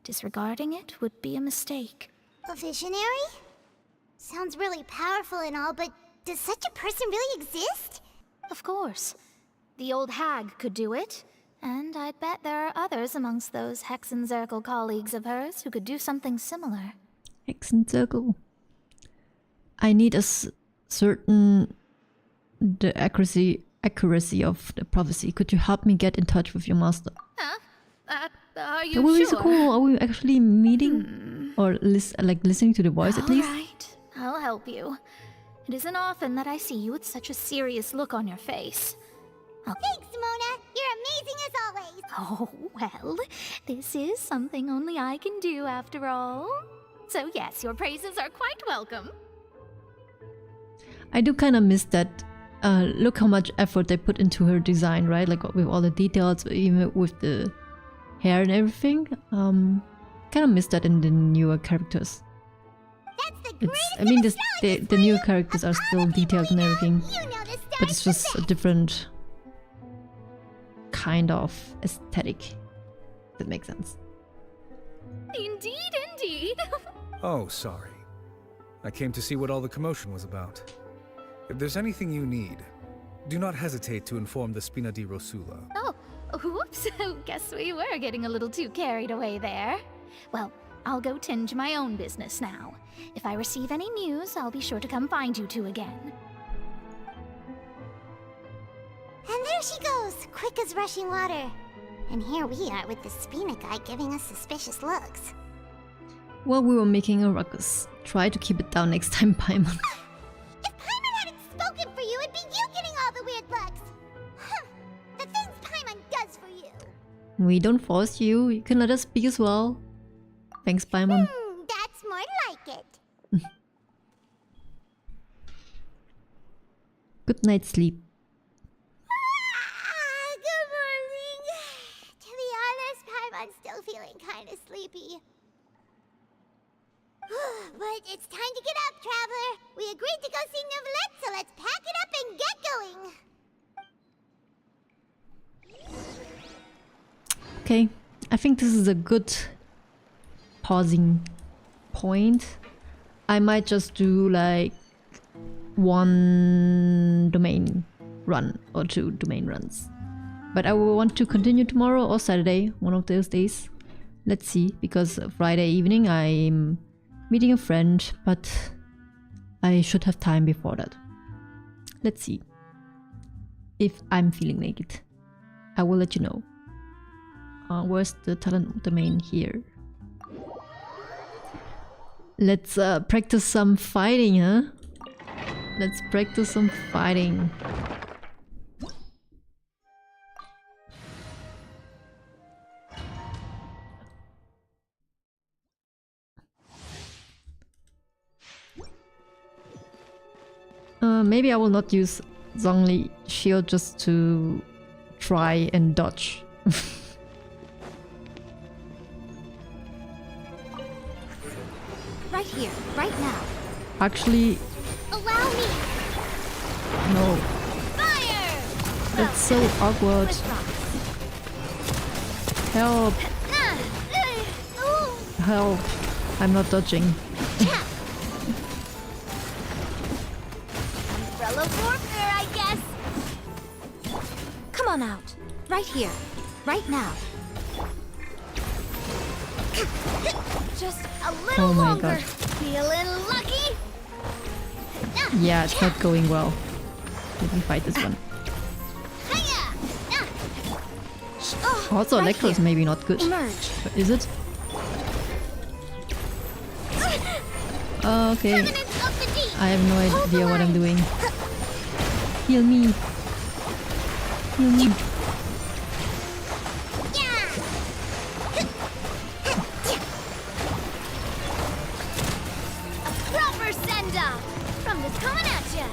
Disregarding it would be a mistake. A visionary? Sounds really powerful and all, but does such a person really exist? Of course. The old hag could do it, and I'd bet there are others amongst those Hexenzirkel colleagues of hers who could do something similar. Hexenzirkel. I need a certain... the accuracy of the prophecy. Could you help me get in touch with your master? Are you That would be sure? so cool. Are we actually meeting? Or listening to the voice at least? Alright, I'll help you. It isn't often that I see you with such a serious look on your face. Thanks, Mona. You're amazing as always. Oh, well, this is something only I can do after all. So yes, your praises are quite welcome. I do kind of miss that. Look how much effort they put into her design, right? Like with all the details, even with the hair and everything. Kind of miss that in the newer characters. I mean, the newer characters are still detailed and everything, but it's just a different kind of aesthetic. If that makes sense. Indeed, indeed. Oh, sorry. I came to see what all the commotion was about. If there's anything you need, do not hesitate to inform the Spina di Rosula. Oh, whoops. Guess we were getting a little too carried away there. Well, I'll go tend to my own business now. If I receive any news, I'll be sure to come find you two again. And there she goes, quick as rushing water. And here we are with the Spina guy giving us suspicious looks. While we were making a ruckus, try to keep it down next time, Paimon. If Paimon hadn't spoken for you, it'd be you getting all the weird looks. Huh. The things Paimon does for you. We don't force you. You can let us speak as well. Thanks, Paimon. That's more like it. Good night's sleep. Good morning. To be honest, Paimon's still feeling kind of sleepy. But it's time to get up, Traveler. We agreed to go see Neuvillette, so let's pack it up and get going. Okay, I think this is a good pausing point. I might just do like one domain run or 2 domain runs. But I will want to continue tomorrow or Saturday, one of those days. Let's see, because Friday evening I'm meeting a friend, but I should have time before that. Let's see. If I'm feeling like it, I will let you know. Where's the talent domain here? Let's practice some fighting, huh? Let's practice some fighting. Maybe I will not use Zhongli shield just to try and dodge. Right here, right now. Actually, Allow me. no. Fire! That's so awkward. Help! Help! I'm not dodging. Guerrilla warfare, I guess. Come on out. Right here. Right now. Just a little Oh my longer. god. Feeling lucky? Yeah, it's not going well. Let me fight this one. Also, right Electro is here. maybe not good. Emerge. But is it? Okay. I have no idea what I'm doing. Heal me. Heal me. Proper send-off from this coming at ya.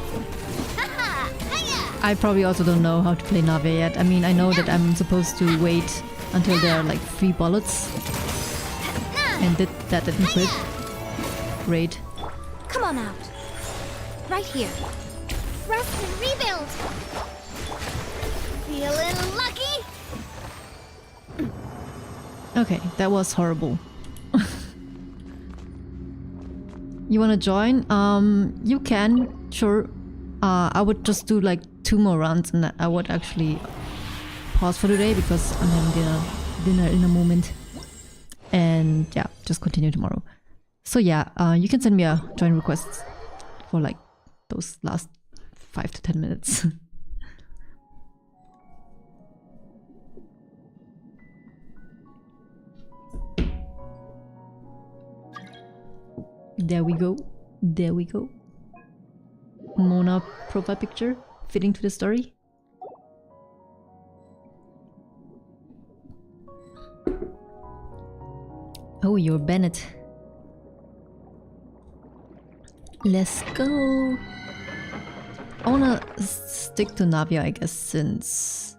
Haha, hiya. I probably also don't know how to play Nave yet. I mean, I know that I'm supposed to wait until there are like 3 bullets. And that didn't crit. Great. Come on out. Right here. Rest and rebuild. Feeling lucky? Okay, that was horrible. You wanna join? You can, sure. I would just do like 2 more runs and I would actually pause for today because I'm having dinner in a moment. And yeah, just continue tomorrow. So yeah, you can send me a join request for like those last 5 to 10 minutes. There we go. There we go. Mona profile picture fitting to the story. Oh, you're Bennett. Let's go. I wanna stick to Navia, I guess, since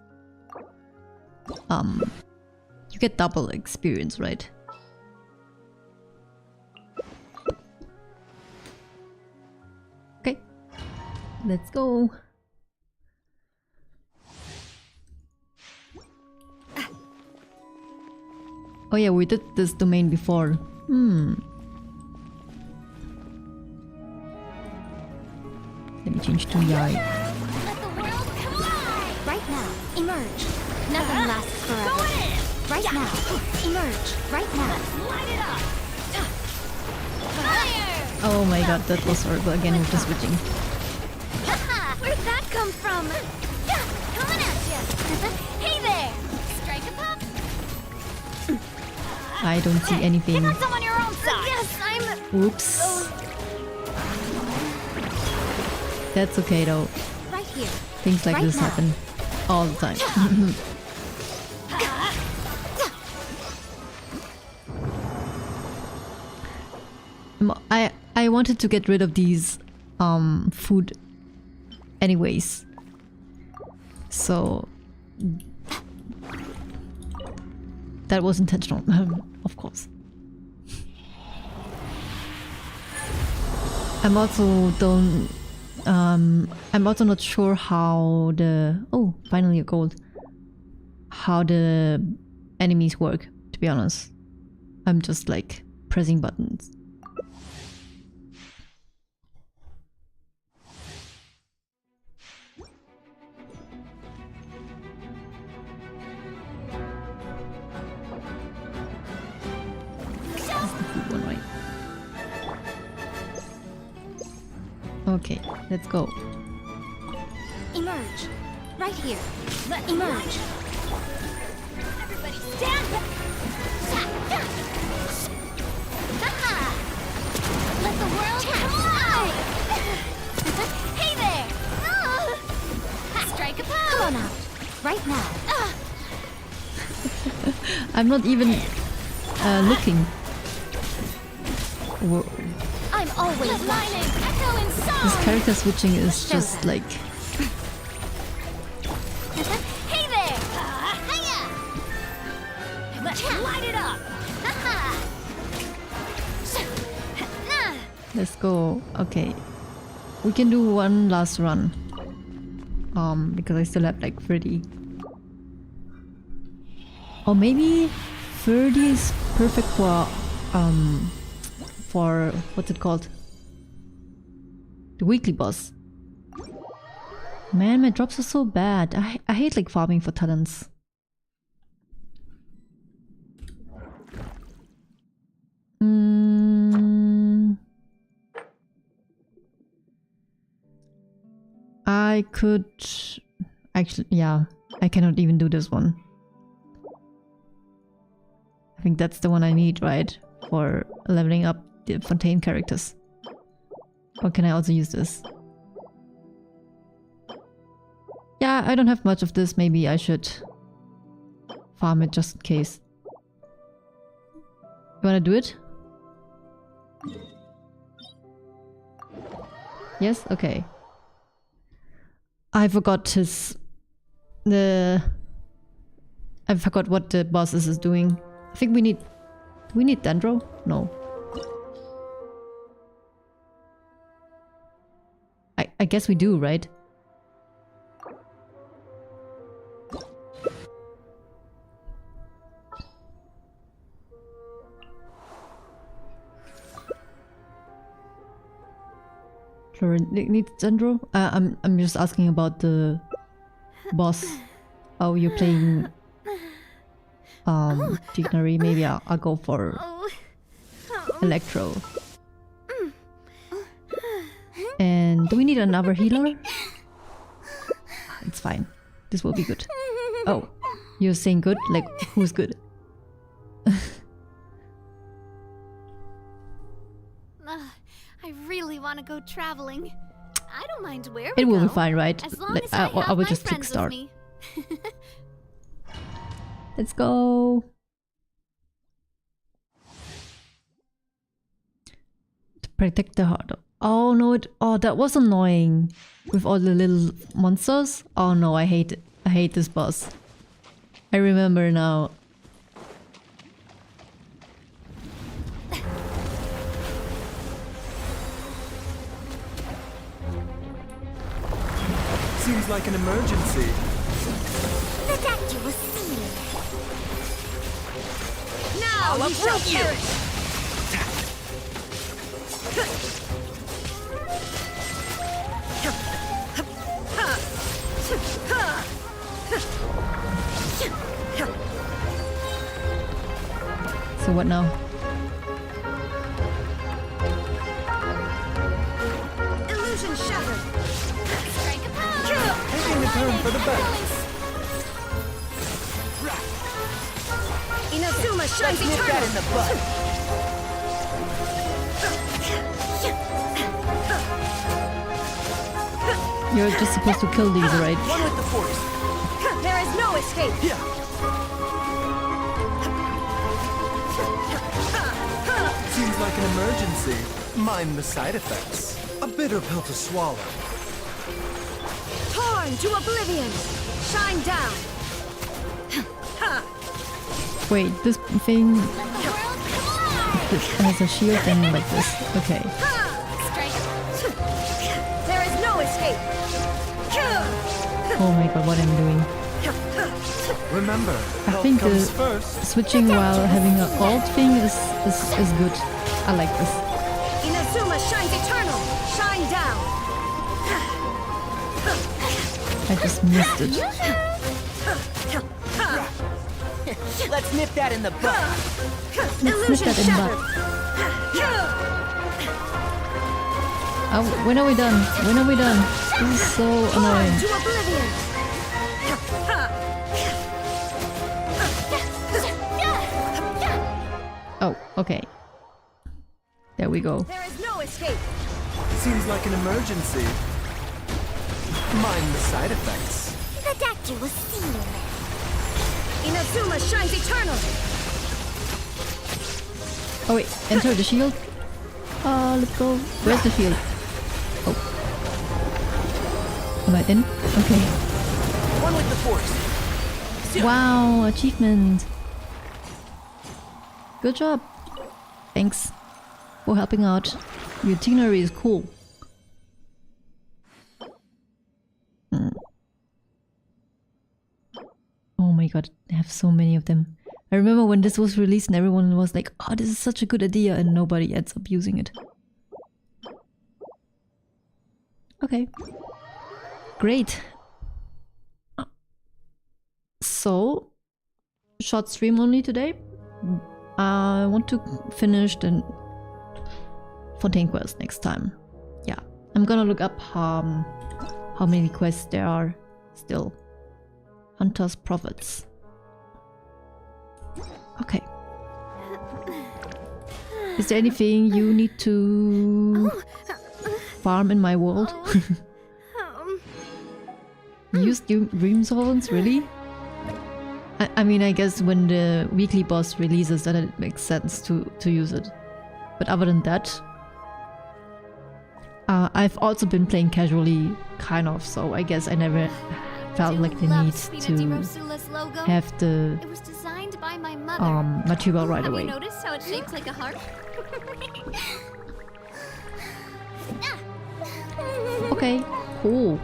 you get double experience, right? Okay, let's go. Oh yeah, we did this domain before. Let me change to Yai. Right now. Emerge. Nothing lasts forever. Right now. Emerge. Right now. Light it up. Oh my god, that was horrible again with the switching. Where'd that come from? Coming at ya. Hey there. Strike a pop. I don't see anything. Pick on someone your own size. Yes, I'm. Oops. That's okay though. Right here. Things like Right this now. happen all the time. I wanted to get rid of these food anyways. So that was intentional, of course. I'm also not sure how the finally a gold. How the enemies work, to be honest. I'm just like pressing buttons. Okay, let's go. Emerge. Right here. Emerge. Everybody stand back. Let the world collide. Hey there. Strike a pose. Come on out. Right now. I'm not even looking. Whoa. I'm always lining. Echo in song. This character switching is just like... Hey there. Hiya. Let's light it up. Let's go. Okay. We can do one last run. Because I still have like 30. Or maybe 30 is perfect for what's it called? The weekly boss. Man, my drops are so bad. I hate like farming for talents. I could actually, yeah, I cannot even do this one. I think that's the one I need, right? For leveling up the Fontaine characters. Or can I also use this? Yeah, I don't have much of this. Maybe I should farm it just in case. You wanna do it? Yes? Okay. I forgot I forgot what the boss is doing. I think we need... Do we need Dendro? No. I guess we do, right? Florent needs Dendro? I'm just asking about the boss. Oh, you're playing Dignary. Maybe I'll go for Electro. And do we need another healer? It's fine. This will be good. Oh, you're saying good? Like, who's good? I really want to go traveling. I don't mind where we It will go, be fine, right? as long Like, as I will have just my click friends start. with me. Let's go. To protect the heart. Oh no! Oh, that was annoying. With all the little monsters. Oh no! I hate it. I hate this boss. I remember now. Seems like an emergency. The doctor will see you. Now I'll you shall uproot you. perish. So what now? Illusion shattered. Strike a pose. Taking a turn for the best. Inazuma shines eternal. in the butt. You're just supposed to kill these, right? One with the force. There is no escape. Yeah. Seems like an emergency. Mind the side effects. A bitter pill to swallow. Torn to oblivion. Shine down. Wait, this thing has a shield and like this. Okay. There is no escape. Oh my god, what I'm doing. Remember, I think the switching while having an alt thing is good. I like this. Inazuma shines eternal. Shine down. I just missed it. Let's nip that in the butt. Let's nip that in the butt. Oh, when are we done? When are we done? This is so annoying. To oblivion. Oh, okay. There we go. There is no escape. Seems like an emergency. Mind the side effects. The doctor will see you. Inazuma shines eternal. Oh wait, enter the shield. Let's go. Where's the shield? Oh. Am I in? Okay. One with the force. Wow, achievement. Good job. Thanks for helping out. Your itinerary is cool. Oh my god, I have so many of them. I remember when this was released and everyone was like, oh, this is such a good idea, and nobody ends up using it. Okay. Great. So, short stream only today. I want to finish the Fontaine quest next time. Yeah, I'm gonna look up how many quests there are still. Hunters, Prophets. Okay. Is there anything you need to farm in my world? Use dream solvents, really? I mean, I guess when the weekly boss releases, then it makes sense to use it. But other than that, I've also been playing casually, kind of, so I guess I never felt like the need to have the material right away. Have you noticed how it's shaped like a heart? Okay, cool.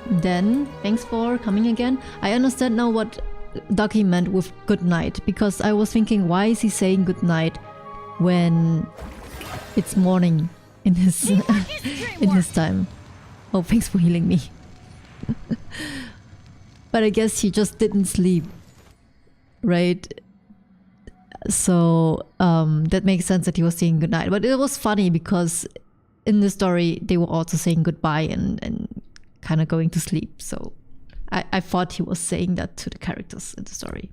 Then, thanks for coming again. I understand now what Ducky meant with good night, because I was thinking, why is he saying good night when it's morning in his in his time? Oh, thanks for healing me. But I guess he just didn't sleep, right? So that makes sense that he was saying goodnight. But it was funny because in the story they were also saying goodbye and kind of going to sleep. So I thought he was saying that to the characters in the story.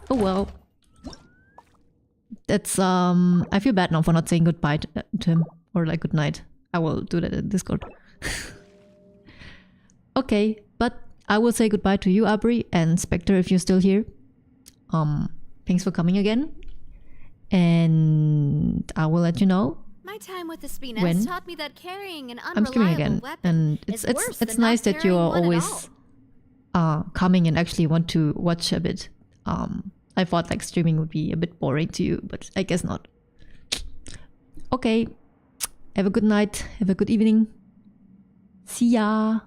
Oh well. That's I feel bad now for not saying goodbye to him, or like good night. I will do that in Discord. Okay, but I will say goodbye to you, Abri, and Spectre, if you're still here. Thanks for coming again, and I will let you know. My time with the When? Spinas taught me that carrying an I'm streaming again, unreliable and weapon is worse it's than nice not that you are carrying one at always all. coming and actually want to watch a bit. I thought like streaming would be a bit boring to you, but I guess not. Okay, have a good night, have a good evening. See ya.